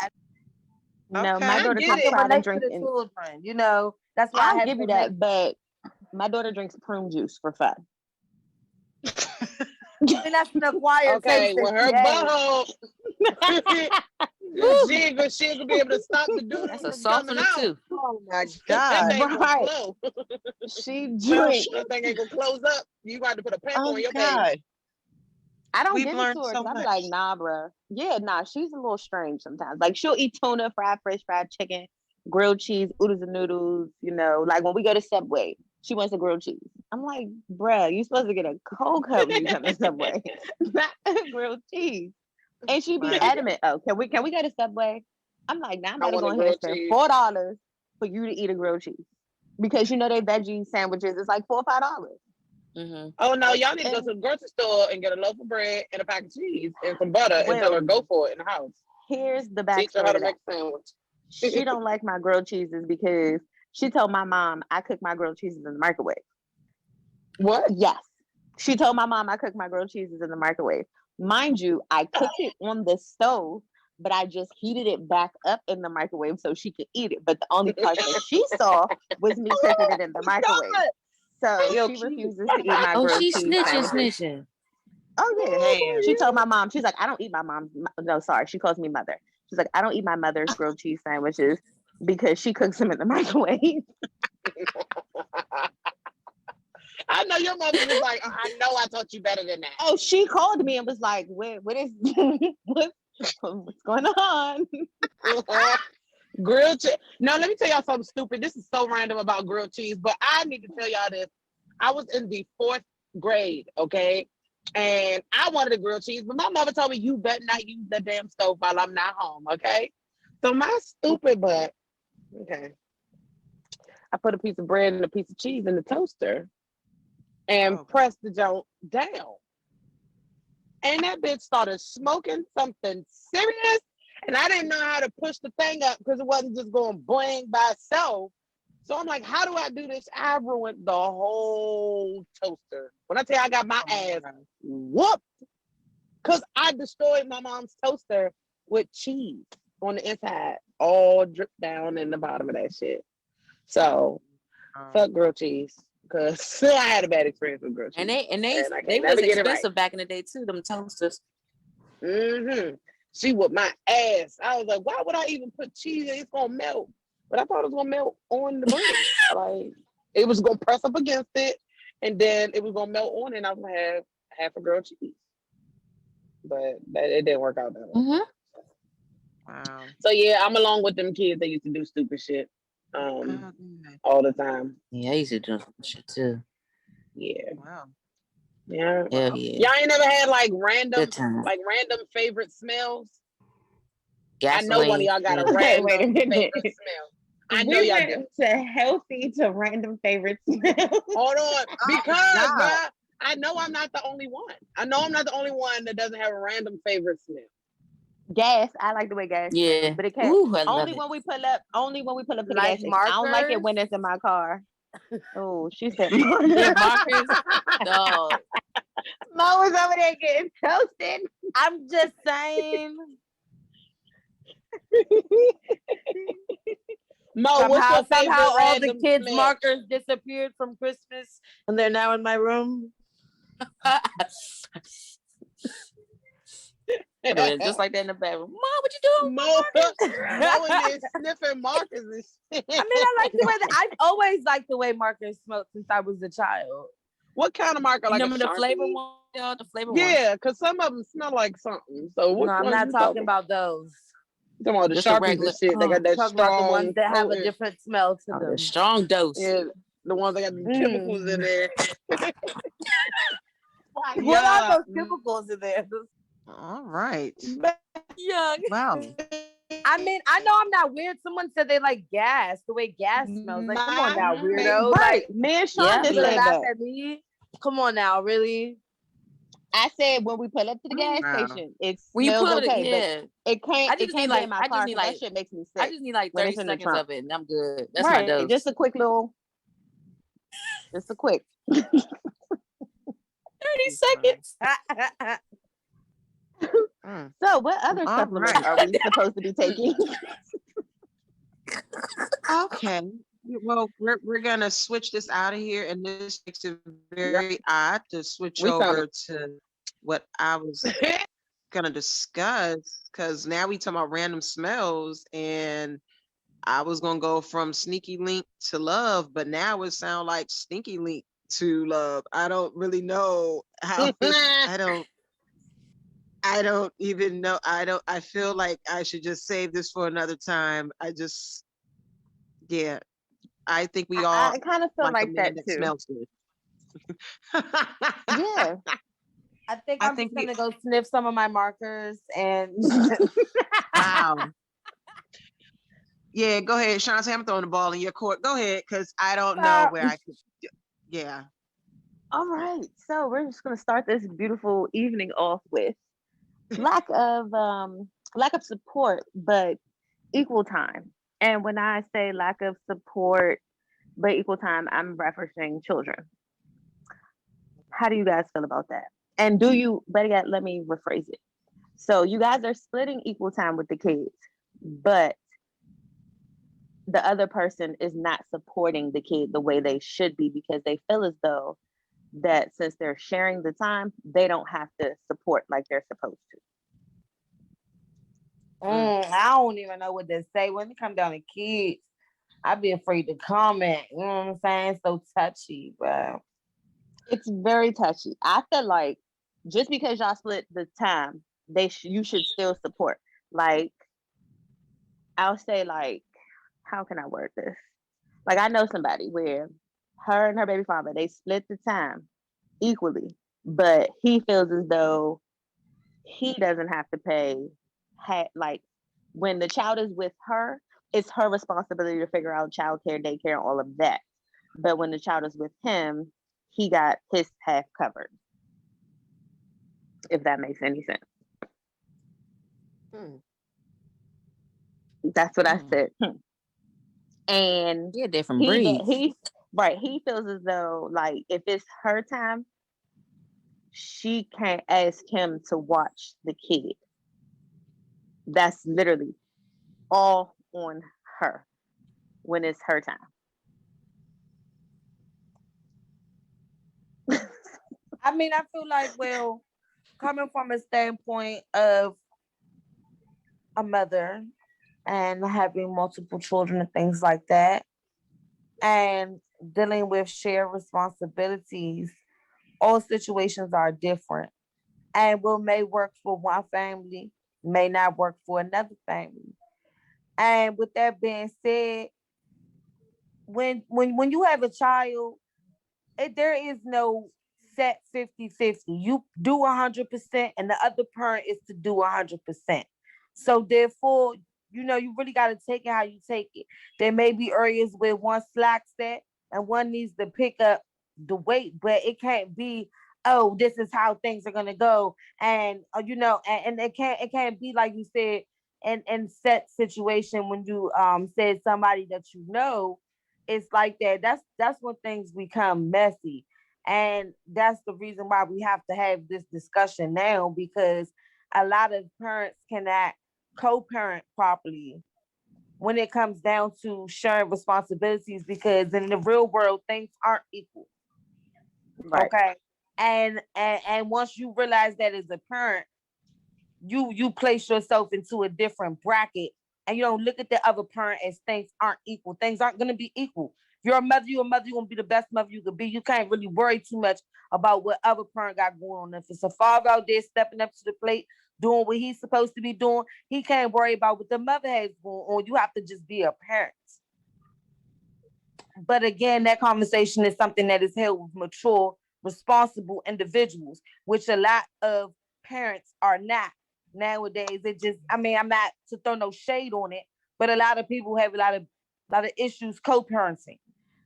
No, Okay. my I daughter get can it. try to Relate to drink. the children, you know. That's why I I'll had give to you make- that, but my daughter drinks prune juice for fun. I mean, that's an acquired Okay, taste. with her Yeah. butthole, she ain't gonna be able to stop the doodle That's a from coming softener out. too. Oh my That God. thing gonna Right. flow. She Well, drinks. that thing ain't gonna close up. You got to put a pamper Oh on your God. baby. I don't We've give it learned to her so because I be much. like, nah, bruh. Yeah, nah, she's a little strange sometimes. Like she'll eat tuna, fried fish, fried chicken, grilled cheese, oodles and noodles. You know, like when we go to Subway, she wants a grilled cheese. I'm like, bruh, you supposed to get a cold cup when you come to Subway, not a grilled cheese. And she be Right. adamant. Oh, can we go to Subway? I'm like, nah, I'm I about to want go a in here and grilled spend cheese. $4 for you to eat a grilled cheese because you know they veggie sandwiches is like $4 or $5. Mm-hmm. Oh no, y'all need to go And- to the grocery store and get a loaf of bread and a pack of cheese and some butter and tell Well, her go for it in the house. Here's the Teach her backstory how to to that. make a sandwich. She don't like my grilled cheeses because she told my mom I cook my grilled cheeses in the microwave. What? Yes. She told my mom I cook my grilled cheeses in the microwave. Mind you, I cooked it on the stove, but I just heated it back up in the microwave so she could eat it. But the only part that she saw was me cooking it in the microwave. So Yo, she cute. refuses to eat my Oh, grilled she's cheese sandwiches. snitching. Oh yeah. Damn. She told my mom, she's like, I don't eat my mom's. No, sorry, she calls me mother. She's like, I don't eat my mother's grilled cheese sandwiches because she cooks them in the microwave. I know your mother was like, I know I taught you better than that. Oh, she called me and was like, what is what's going on? Grilled cheese. No, let me tell y'all something stupid. This is so random about grilled cheese, but I need to tell y'all this. I was in the 4th grade, okay? And I wanted a grilled cheese, but my mother told me you better not use the damn stove while I'm not home, okay? So my stupid butt, okay. I put a piece of bread and a piece of cheese in the toaster and pressed the joint down. And that bitch started smoking something serious. And I didn't know how to push the thing up because it wasn't just going bling by itself. So I'm like, how do I do this? I ruined the whole toaster. When I tell you I got my ass whooped, because I destroyed my mom's toaster with cheese on the inside, all dripped down in the bottom of that shit. So, fuck grilled cheese, because I had a bad experience with grilled cheese. And they they was never get it expensive right. back in the day too, them toasters. Mm-hmm. She whooped my ass. I was like, why would I even put cheese in? It's gonna melt. But I thought it was gonna melt on the bread. Like it was gonna press up against it, and then it was gonna melt on, and I was gonna have half a grilled cheese. But it didn't work out that way. Mm-hmm. Wow. So yeah, I'm along with them kids that used to do stupid shit all the time. Yeah, I used to do some shit too. Yeah. Wow. Yeah. Hell yeah. Y'all ain't never had like random favorite smells? Gasoline. I know one of y'all got a random Wait a minute. favorite smell. I know We y'all went do. to healthy to random favorite smells. Hold on. Because God. bruh, I know I'm not the only one. I know I'm not the only one that doesn't have a random favorite smell. Gas. I like the way gas Yeah. smells, but it can't. Ooh, I love Only it. when we pull up. Only when we pull up to the Like gas station. I don't like it markers? when it's in my car. Oh, she said Yeah, markers. markers. Dog. Mo was over there getting toasted. I'm just saying. Mo, what's your favorite Somehow all the random kids' smell? markers disappeared from Christmas, and they're now in my room. Just like that in the bedroom. Mom, what you doing? Mo in there sniffing markers and shit. I mean, I like the way I've always liked the way markers smelled since I was a child. What kind of marker? You Like a remember the flavor Sharpie? one? Y'all, the flavor one. Yeah, because some of them smell like something. So which No, I'm ones not you talking about those. You talking about the Just a Sharpies regular- and shit. They got I'm that talking about the ones strong, that have a potent- different smell to Oh, them. the strong dose. Yeah, the ones that got the chemicals in there. What are those chemicals in there? All right. Young. Wow. I mean, I know I'm not weird. Someone said they like gas, the way gas smells. Like, come on now, weirdo. Right. Like, Me and Sean Yeah, just you're said gonna laugh that. at me? Come on now, really? I said when we pull up to the gas Wow. station, it When you smells put okay, it, yeah. but it can't. I It just can't need be in my I car just need 'cause like that shit makes me I sick. just need like when 30 it's in the seconds trunk. of it and I'm good. That's my Right. dose. Just a quick little. Just a quick. 30 seconds. So, what other All supplements right. are we supposed to be taking? Okay. Well, we're gonna switch this out of here, and this makes it very odd to switch over to what I was gonna discuss, because now we talking about random smells, and I was gonna go from sneaky link to love, but now it sounds like stinky link to love. I don't really know how. I don't even know. I feel like I should just save this for another time. Yeah. I think we all I kind of feel like a that man that too. smells good. Yeah. I think I I'm think just gonna go sniff some of my markers and Wow. Yeah, go ahead, Shantae. I'm throwing the ball in your court. Go ahead, because I don't know where I could. Yeah. All right. So we're just gonna start this beautiful evening off with lack of support, but equal time. And when I say lack of support but equal time, I'm referencing children. How do you guys feel about that? And do you, better yet, let me rephrase it. So you guys are splitting equal time with the kids, but the other person is not supporting the kid the way they should be because they feel as though that since they're sharing the time, they don't have to support like they're supposed to. I don't even know what to say when it comes down to kids. I'd be afraid to comment. You know what I'm saying? It's so touchy, but It's very touchy. I feel like just because y'all split the time, you should still support. Like, I'll say, like, how can I word this? Like, I know somebody where her and her baby father, they split the time equally, but he feels as though he doesn't have to pay. Like when the child is with her, it's her responsibility to figure out childcare, daycare, all of that. But when the child is with him, he got his half covered. If that makes any sense. That's what I said. And You're a different breed. he right, he feels as though like if it's her time, she can't ask him to watch the kid. That's literally all on her when it's her time. I mean, I feel like, well, coming from a standpoint of a mother and having multiple children and things like that, and dealing with shared responsibilities, all situations are different. And what may work for one family may not work for another family. And with that being said, when you have a child, there is no set 50-50. You do 100% and the other parent is to do 100%. So therefore, you really got to take it how you take it. There may be areas where one slacks that and one needs to pick up the weight, but it can't be, oh, this is how things are gonna go. And and it can't be like you said in set situation when you said somebody that it's like that. That's when things become messy. And that's the reason why we have to have this discussion now, because a lot of parents cannot co-parent properly when it comes down to sharing responsibilities, because in the real world things aren't equal. Right. Okay. And once you realize that as a parent, you place yourself into a different bracket, and you don't look at the other parent as things aren't equal. Things aren't going to be equal. If you're a mother, you're going to be the best mother you could be. You can't really worry too much about what other parent got going on. If it's a father out there stepping up to the plate, doing what he's supposed to be doing, he can't worry about what the mother has going on. You have to just be a parent. But again, that conversation is something that is held with mature, responsible individuals, which a lot of parents are not nowadays. I'm not to throw no shade on it, but a lot of people have a lot of issues co-parenting.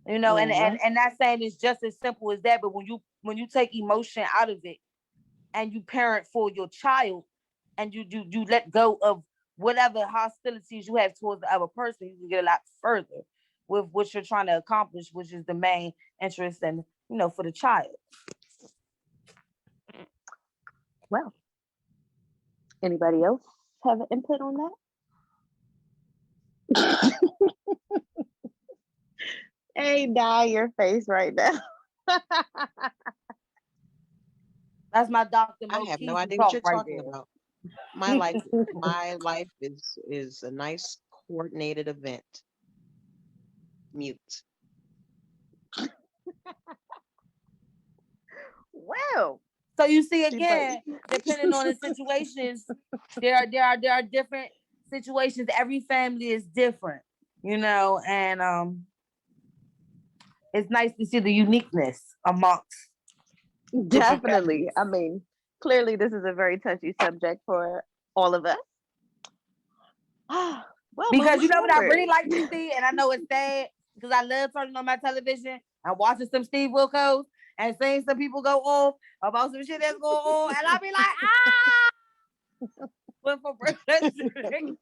And not saying it's just as simple as that, but when you take emotion out of it and you parent for your child, and you let go of whatever hostilities you have towards the other person, you can get a lot further with what you're trying to accomplish, which is the main interest and for the child. Well, anybody else have an input on that? Hey, dye your face right now. That's my Dr. I Moe have no Keezie idea what you're talk right talking there. about. My life, my life is a nice coordinated event. Mute. Well, So you see, she's like, again, depending on the situations, there are different situations. Every family is different, and it's nice to see the uniqueness amongst different definitely. families. I mean, clearly, this is a very touchy subject for all of us. Well, Because moving you know what I forward. really like to see, and I know it's sad because I love turning on my television and watching some Steve Wilkos and seeing some people go off about some shit that's going on, and I be like, ah, but for president,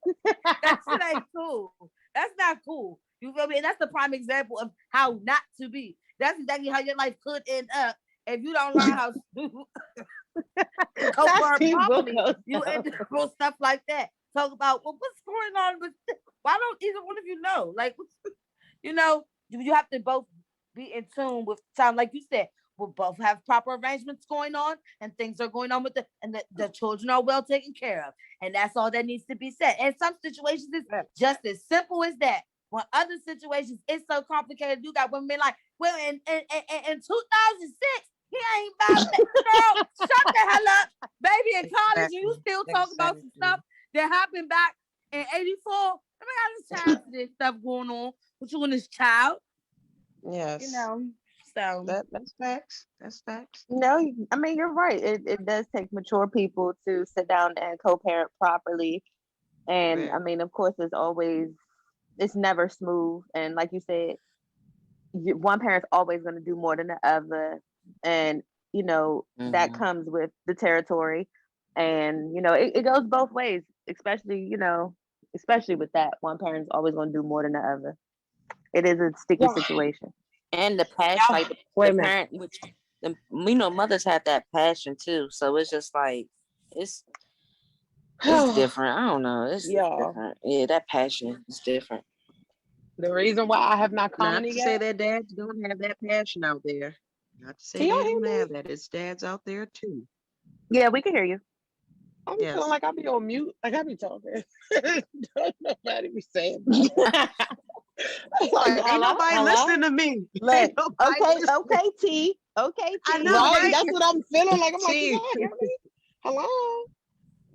that shit ain't cool. That's not cool. You feel me? And that's the prime example of how not to be. That's exactly how your life could end up if you don't learn how to co-parent Steve properly. Wilkos, You though. end up on stuff like that. Talk about, well, what's going on with, why don't either one of you know? Like, you have to both be in tune with time. Like you said, we'll both have proper arrangements going on and things are going on with and the children are well taken care of. And that's all that needs to be said. And some situations it's just as simple as that. When other situations, it's so complicated. You got women like, well, in 2006, he ain't about that. Girl, shut the hell up. Baby, in college, and you still talk about some stuff that happened back in 84. I got this child for this stuff going on with you and this child. Yes. So That's facts. That's facts. No, I mean you're right. It does take mature people to sit down and co-parent properly. And I Man. mean, of course, it's never smooth. And like you said, one parent's always going to do more than the other, and that Mhm. comes with the territory. And it goes both ways, especially with that one parent's always going to do more than the other. It is a sticky Yeah. situation. And the passion, like Wait the a minute. parent, which mothers have that passion too. So it's just like it's different. I don't know. It's Y'all, different. Yeah, that passion is different. the reason why I have not Not commented to say yet. that dads don't have that passion out there. Not to say Can y'all they hear don't me? have that. It's dads out there too. Yeah, we can hear you. I be feeling Yes. like I be on mute, like I be talking. Don't nobody be saying that. Like, Ain't nobody hello? listening to me. Look, Ain't nobody okay, listening. okay, T. Okay, I T. know, Right? right? That's what I'm feeling like. I'm like, can T. y'all hear me? Hello?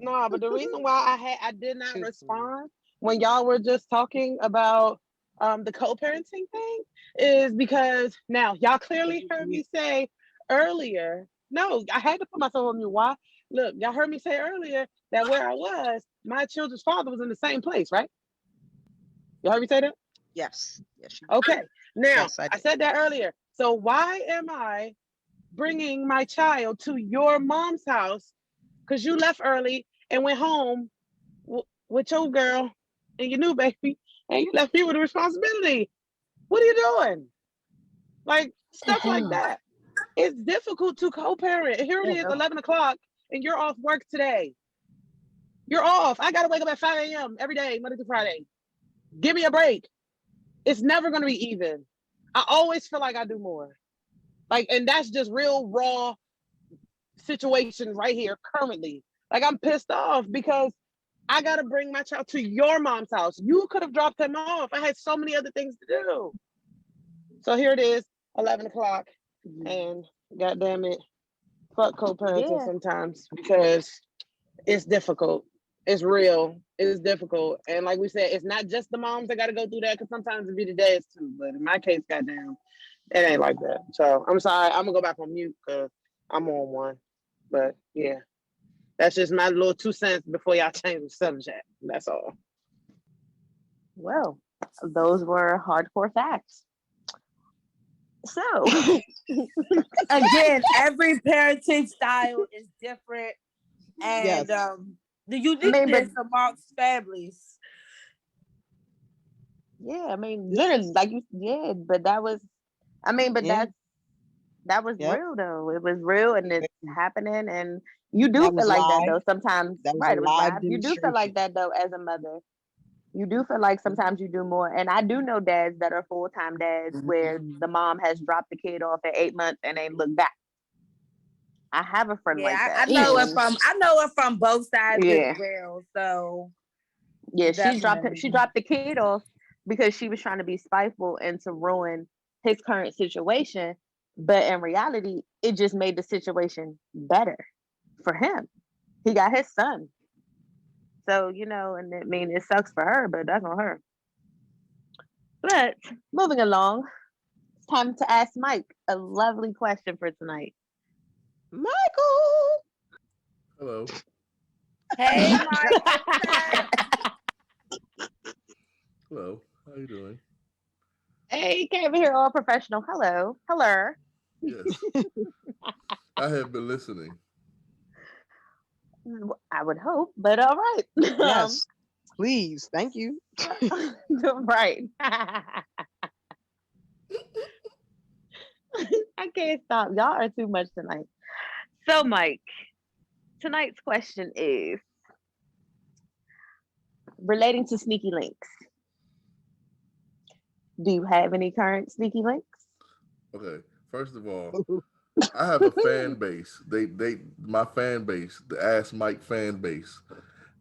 No, but the reason why I did not Too funny. respond when y'all were just talking about the co-parenting thing is because now y'all clearly heard me say earlier. No, I had to put myself on mute. Why? Look, y'all heard me say earlier that where I was, my children's father was in the same place, right? Y'all heard me say that? Yes. Yes. Okay. Now, Yes, I I did. said that earlier. So why am I bringing my child to your mom's house because you left early and went home with your girl and your new baby, and you left me with the responsibility? What are you doing? Like stuff like that. It's difficult to co-parent. Here it is, 11 o'clock, and you're off work today. You're off. I gotta wake up at 5 a.m. every day, Monday to Friday. Give me a break. It's never gonna be even. I always feel like I do more. Like, and that's just real raw situation right here currently. Like I'm pissed off because I gotta bring my child to your mom's house. You could have dropped him off. I had so many other things to do. So here it is, 11 o'clock, and god damn it, fuck co-parenting Yeah. sometimes because it's difficult. It's real. It's difficult. And like we said, it's not just the moms that gotta go through that, because sometimes it be the dads too. But in my case, goddamn, it ain't like that. So I'm sorry, I'm gonna go back on mute because I'm on one. But yeah, that's just my little 2 cents before y'all change the subject. That's all. Well, those were hardcore facts. So, again, every parenting style is different, and Yes. the I mean, but uniqueness amongst families. yeah, I mean, literally, like but that was, I mean, but Yeah. that was Yep. real though. It was real, and it's happening, and you do That feel was like that live. though sometimes. That was a Right? It was live live. You do feel like demonstration. that though as a mother. You do feel like sometimes you do more, and I do know dads that are full-time dads where Mhm. the mom has dropped the kid off at 8 months and ain't looked back. I have a friend like Yeah, I that, know it and from both sides as yeah, well. So yeah, definitely. she dropped the kid off because she was trying to be spiteful and to ruin his current situation. But in reality, it just made the situation better for him. He got his son. So, and I mean, it sucks for her, but that's on her. But moving along, it's time to ask Mike a lovely question for tonight. Michael. Hello. Hey, Mike, what's up? Hello. How you doing? Hey, you came here all professional. Hello. Hello. Yes. I have been listening. I would hope, but all right. Yes. Please. Thank you. Right. I can't stop. Y'all are too much tonight. So, Mike, tonight's question is relating to sneaky links. Do you have any current sneaky links? Okay. First of all, I have a fan base. My fan base, the Ask Mike fan base.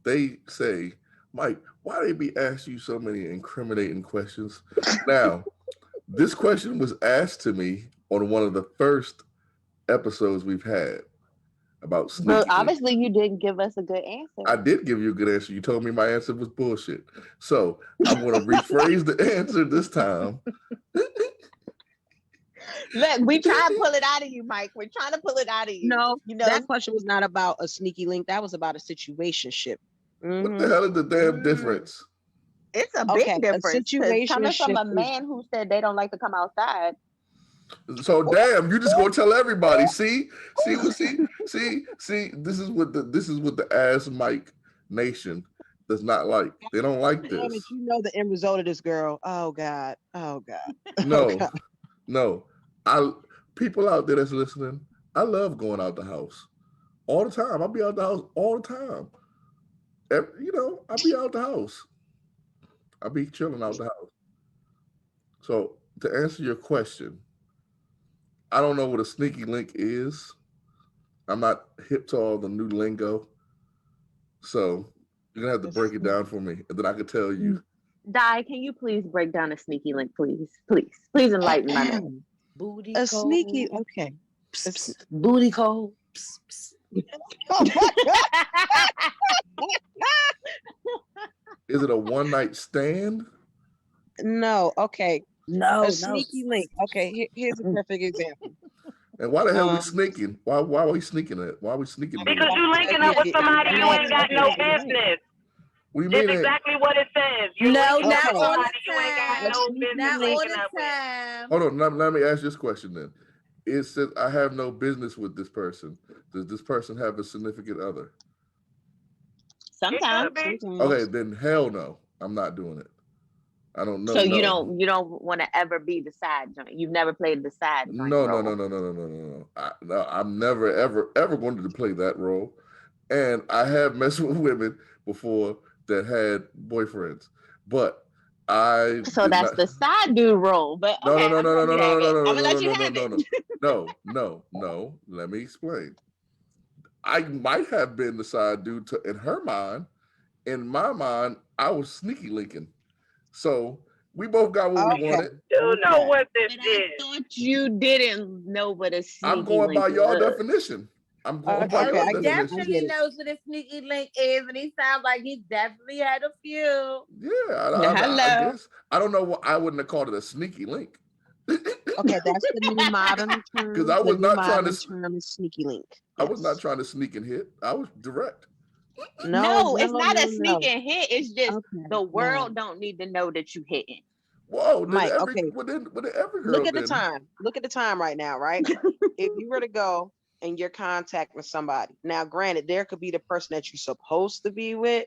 They say, Mike, why they be asking you so many incriminating questions? Now, this question was asked to me on one of the first episodes we've had about But sneaky links. obviously, you didn't give us a good answer. I did give you a good answer. You told me my answer was bullshit. So I'm going to rephrase the answer this time. Look, we try to pull it out of you, Mike. We're trying to pull it out of you. No, you know, that question was not about a sneaky link. That was about a situationship. What the hell is the damn difference? it's a Okay, big a difference. 'Cause coming from a situationship is- man who said they don't like to come outside. So damn, you just gonna tell everybody. See. This is what the ass Mike Nation does not like. They don't like Damn it, this. you know the end result of this girl. Oh God. Oh God. No. People out there that's listening, I love going out the house all the time. I'll be out the house all the time. I'll be out the house. I'll be chilling out the house. So to answer your question, I don't know what a sneaky link is. I'm not hip to all the new lingo. So you're gonna have to break it down for me, and then I can tell you. Di, can you please break down a sneaky link, please? Please enlighten my man. Booty A call. sneaky, okay. Booty call. Psst, psst. Oh my Is it a one night stand? No, okay. No, A sneaky link. Okay, here's a perfect example. And why the hell are we sneaking? Why are we sneaking it? Why are we sneaking? Because you linking up with somebody you ain't got no business. What do you It's mean? exactly what it says. You No, linking up not with all somebody the you ain't got time. no business Not all linking the up with. time. Hold on, let me ask this question then. It says I have no business with this person. Does this person have a significant other? Sometimes. Okay, then hell no. I'm not doing it. I don't know. So you don't want to ever be the side joint. You've never played the side joint. No. role. I'm never ever wanted to play that role. And I have messed with women before that had boyfriends, but I. So that's the side dude role. But okay, I'm gonna let you have it. No. Let me explain. I might have been the side dude in her mind. In my mind, I was sneaky linking. So we both got what we wanted. You know what this But is. I thought you didn't know what a sneaky I'm going by link y'all was. definition. I'm going by Okay, your I get it. definition. Definitely knows what a sneaky link is, and he sounds like he definitely had a few. Yeah, I Hello. guess. I don't know what I wouldn't have called it a sneaky link. Okay, that's the new modern term. Because I was not trying to term is sneaky link. I was not trying to sneak and hit. I was direct. No, it's not a sneak and hit. It's just Okay, the world don't need to know that you hitting. Whoa, Mike, every okay. what did every girl Look at the did? time. Look at the time right now, right? If you were to go and you're contacting somebody, now granted, there could be the person that you're supposed to be with,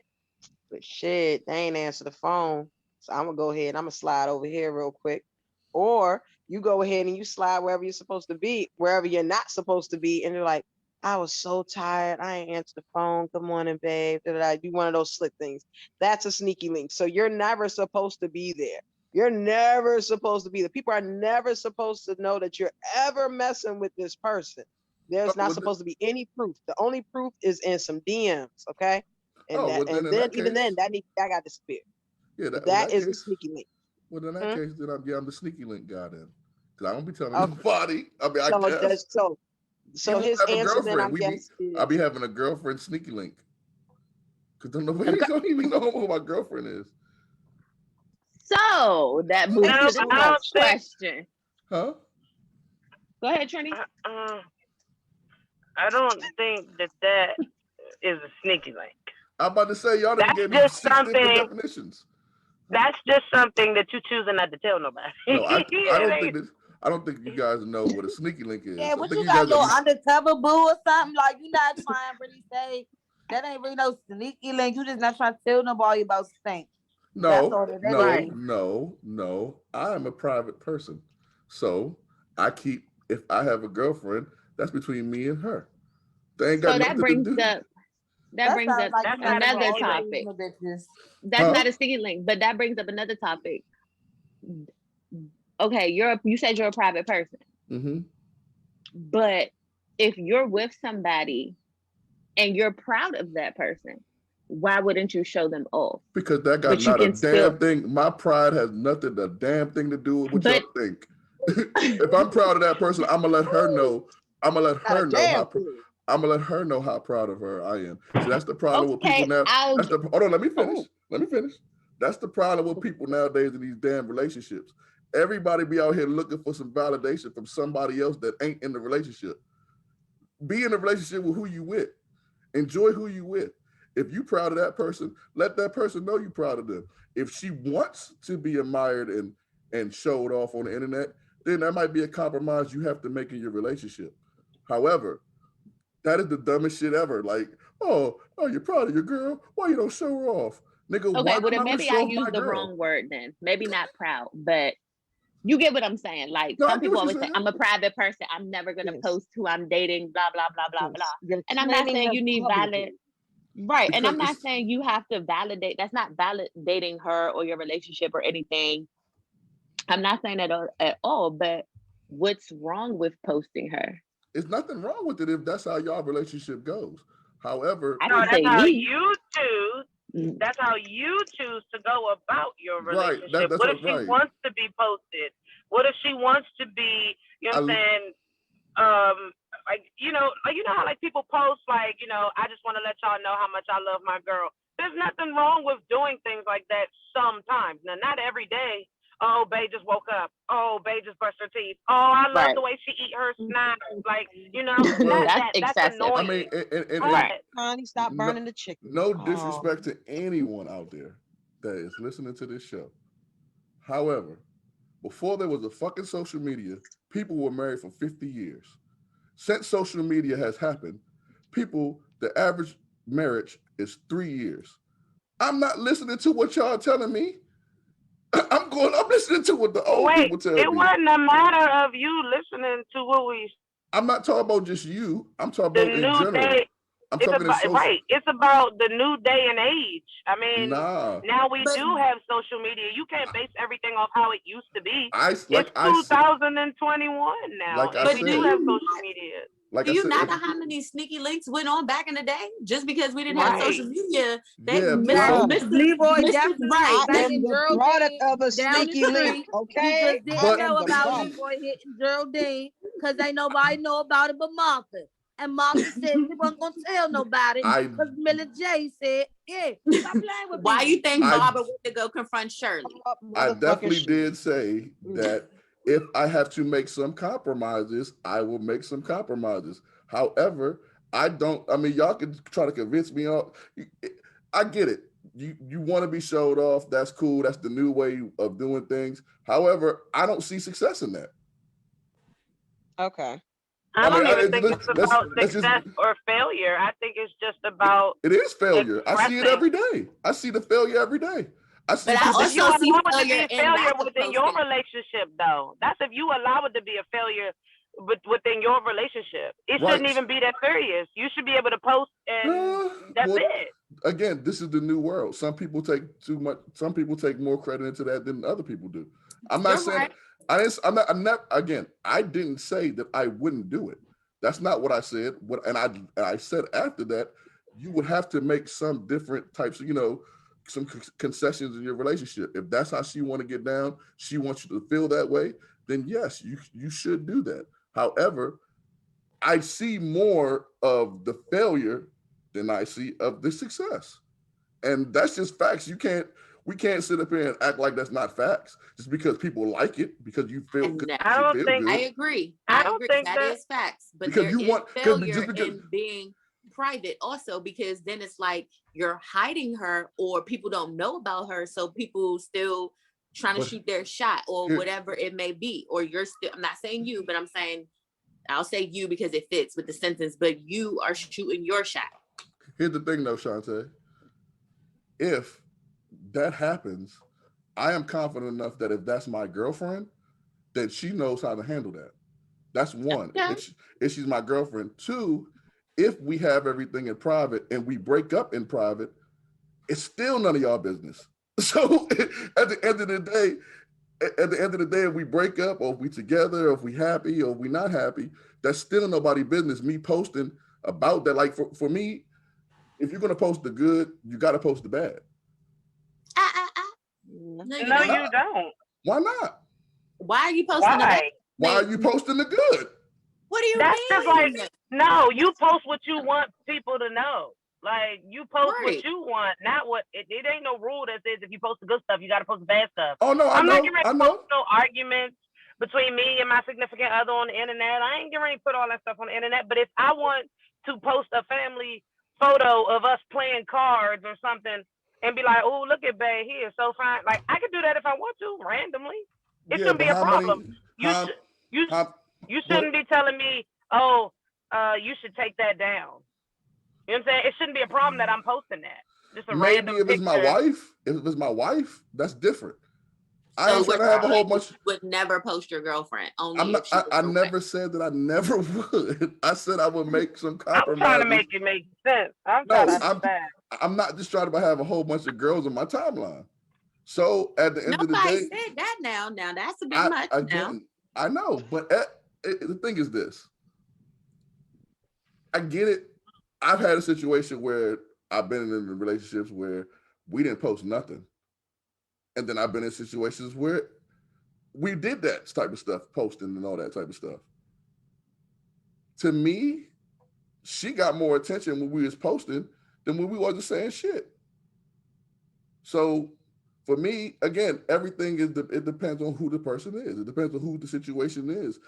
but shit, they ain't answer the phone. So I'm gonna go ahead and I'm gonna slide over here real quick. Or you go ahead and you slide wherever you're supposed to be, wherever you're not supposed to be, and you're like, I was so tired. I ain't answered the phone. Good morning, babe. Da-da-da. Do one of those slick things. That's a sneaky link. So you're never supposed to be there. You're never supposed to be there. People are never supposed to know that you're ever messing with this person. There's not supposed to be any proof. The only proof is in some DMs, okay? And then that got disappeared. Yeah, that is a sneaky link. Well, in that case, then I'm the sneaky link guy then. Because I don't be telling nobody. I mean, I guess. So his answer then, I guess, I'll be having a girlfriend sneaky link. Because nobody don't even know who my girlfriend is. So that moves to the next question. Huh? Go ahead, Trinnie. I don't think that is a sneaky link. I'm about to say, y'all done gave me just 6 different something- definitions. That's just something that you're choosing not to tell nobody. No, I don't think you guys know what a sneaky link is. Yeah, I what think you got a little are- undercover boo or something? Like you not trying to really say that ain't really no sneaky link. You just not trying to tell nobody about stink. No. I am a private person. So if I have a girlfriend, that's between me and her. They ain't got nothing to do. That brings up like another topic. That's not a sneaky link, but that brings up another topic. Okay, you said you're a private person. Mm-hmm. But if you're with somebody and you're proud of that person, why wouldn't you show them off? Because that got not a damn thing. My pride has nothing, a damn thing to do with what y'all think. If I'm proud of that person, I'm gonna let her know. I'm gonna let her know how proud of her I am. So that's the problem with people now. Hold on, let me finish. That's the problem with people nowadays in these damn relationships. Everybody be out here looking for some validation from somebody else that ain't in the relationship. Be in a relationship with who you with. Enjoy who you with. If you proud of that person, let that person know you proud of them. If she wants to be admired and showed off on the internet, then that might be a compromise you have to make in your relationship. However, that is the dumbest shit ever. Like, oh, you're proud of your girl? Why you don't show her off? Nigga, Okay, why well then am I maybe show I off my used the girl? wrong word then. Maybe not proud, but you get what I'm saying. Like No, I some get people what always you're say, saying. I'm a private person. I'm never gonna Yes. post who I'm dating, blah, blah, blah, blah, Yes. blah. You're And I'm not claiming saying her you need publicly. right. And I'm Because not saying you have to validate. That's not validating her or your relationship or anything. I'm not saying that at all, but what's wrong with posting her? it's nothing wrong with it if that's how y'all relationship goes. However, I No, didn't that's say how me. you choose. Mm. That's how you choose to go about your right, relationship. that's What what if she right. wants to be posted? What if she wants to be, you know what I'm saying? Like you know how like people post like, you know, I just want to let y'all know how much I love my girl. There's nothing wrong with doing things like that sometimes. Now, not every day. Oh, babe just woke up. Oh, babe just brushed her teeth. Oh, I love Right. the way she eat her snacks. Like, you know, Well, That's that's excessive. annoying. I mean, and Right. Honey, stop no, burning the chicken. no disrespect to anyone out there that is listening to this show. However, before there was a fucking social media, people were married for 50 years. Since social media has happened, the average marriage is 3 years. I'm not listening to what y'all telling me. I'm listening to what the old Wait, people tell it me. wasn't a matter of you listening to what we. I'm not talking about just you. I'm talking The about in new general. day. I'm It's talking in about social. right. It's about the new day and age. I mean, Nah. now we But- do have social media. You can't base everything off how it used to be. It's Like I 2021 now, Like I and we said. do have social media. like Do I you said, not if- know how many sneaky links went on back in the day? Just because we didn't Right. have social media, they Yeah, Mr. Leroy Mr. definitely Right. back I in am the Geraldine product of a down the sneaky link, street. okay? You just didn't But- know I am the about product. Leroy hitting Geraldine because ain't nobody know about it but Martha. And Martha said she wasn't gonna tell nobody I- because Millie J said, "Yeah, stop playing with Why me." you think I- Barbara went to go confront Shirley? I Motherfucker definitely shit. did say that if I have to make some compromises, I will make some compromises. However, I mean, y'all can try to convince me of. I get it. You want to be showed off. That's cool. That's the new way of doing things. However, I don't see success in that. Okay. I don't mean, even think it's about let's just- success or failure. I think it's just about It is failure. I see it expressing. every day. I see the failure every day. I see But I people- If you also see allow it to be failure a in failure lack of within your posting. relationship, though. That's if you allow it to be a failure within your relationship. It Right. shouldn't even be that serious. You should be able to post and that's Well, it. Again, this is the new world. Some people take too much. Some people take more credit into that than other people do. I'm not You're saying. right. I'm not. Again, I didn't say that I wouldn't do it. That's not what I said. I said after that, you would have to make some different types of, some concessions in your relationship. If that's how she want to get down, she wants you to feel that way, then yes, you should do that. However, I see more of the failure than I see of the success. And that's just facts. We can't sit up here and act like that's not facts just because people like it, because you feel And good. that- I don't feel think- good. I agree. I I don't agree. think That that- is facts. But Because there you is want- 'cause failure just because- in being private also, because then it's like you're hiding her or people don't know about her. So people still trying to But shoot their shot or here- whatever it may be. Or you're still, I'm not saying you, but I'm saying, I'll say you because it fits with the sentence, but you are shooting your shot. Here's the thing though, Shantae. If that happens, I am confident enough that if that's my girlfriend, that she knows how to handle that. That's one. Okay. If she's my girlfriend. Two, if we have everything in private and we break up in private, it's still none of y'all business. So at the end of the day, if we break up or if we together or if we happy or if we not happy, that's still nobody's business. Me posting about that. Like for me, if you're gonna post the good, you gotta post the bad. No, No, you don't. you don't. Why not? Why are you posting the bad? Why are you posting the good? What do you That's mean? just like, no, you post what you want people to know. Like, you post Right. what you want, not what it ain't no rule that says if you post the good stuff, you gotta post the bad stuff. Oh no, I'm not I getting ready to know. post no arguments between me and my significant other on the internet. I ain't getting ready to put all that stuff on the internet. But if I want to post a family photo of us playing cards or something and be like, oh, look at Bae, he is so fine. Like, I could do that if I want to, randomly. It Yeah, shouldn't but be a how problem. many? You How? should you How? you But shouldn't be telling me, oh, you should take that down. You know what I'm saying? It shouldn't be a problem that I'm posting that. Just a maybe random if it's my picture. wife, that's different. I So ain't we're trying to have a whole saying bunch. you would never post your girlfriend. Only I'm not. if she was I away. never said that I never would. I said I would make some I'm trying to compromises. make it make sense. I'm No, trying to understand. I'm not just trying to have a whole bunch of girls on my timeline. So at the end of the Nobody day, said that now. Now that's a bit much now. I know, but the thing is this. I get it. I've had a situation where I've been in relationships where we didn't post nothing. And then I've been in situations where we did that type of stuff, posting and all that type of stuff. To me, she got more attention when we was posting than when we wasn't saying shit. So for me, again, everything it depends on who the person is. It depends on who the situation is.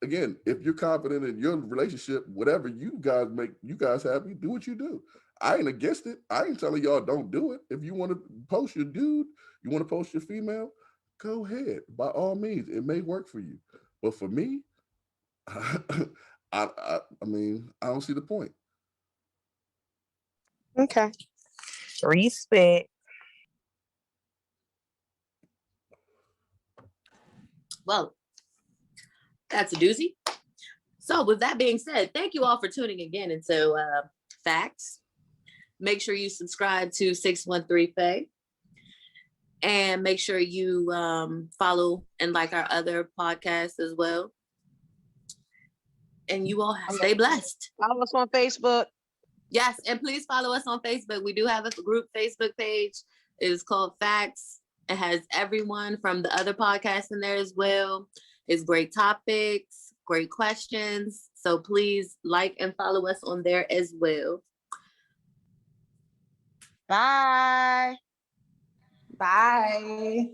Again, if you're confident in your relationship, whatever you guys make you guys happy, do what you do. I ain't against it. I ain't telling y'all don't do it. If you want to post your dude, you want to post your female, go ahead. By all means, it may work for you. But for me, I mean, I don't see the point. Okay. Respect. Well, that's a doozy. So with that being said, thank you all for tuning again into Facts. Make sure you subscribe to 613 Faye. And make sure you follow and like our other podcasts as well. And you all stay blessed. Follow us on Facebook. Yes, and please follow us on Facebook. We do have a group Facebook page. It is called Facts. It has everyone from the other podcasts in there as well. It's great topics, great questions. So please like and follow us on there as well. Bye. Bye.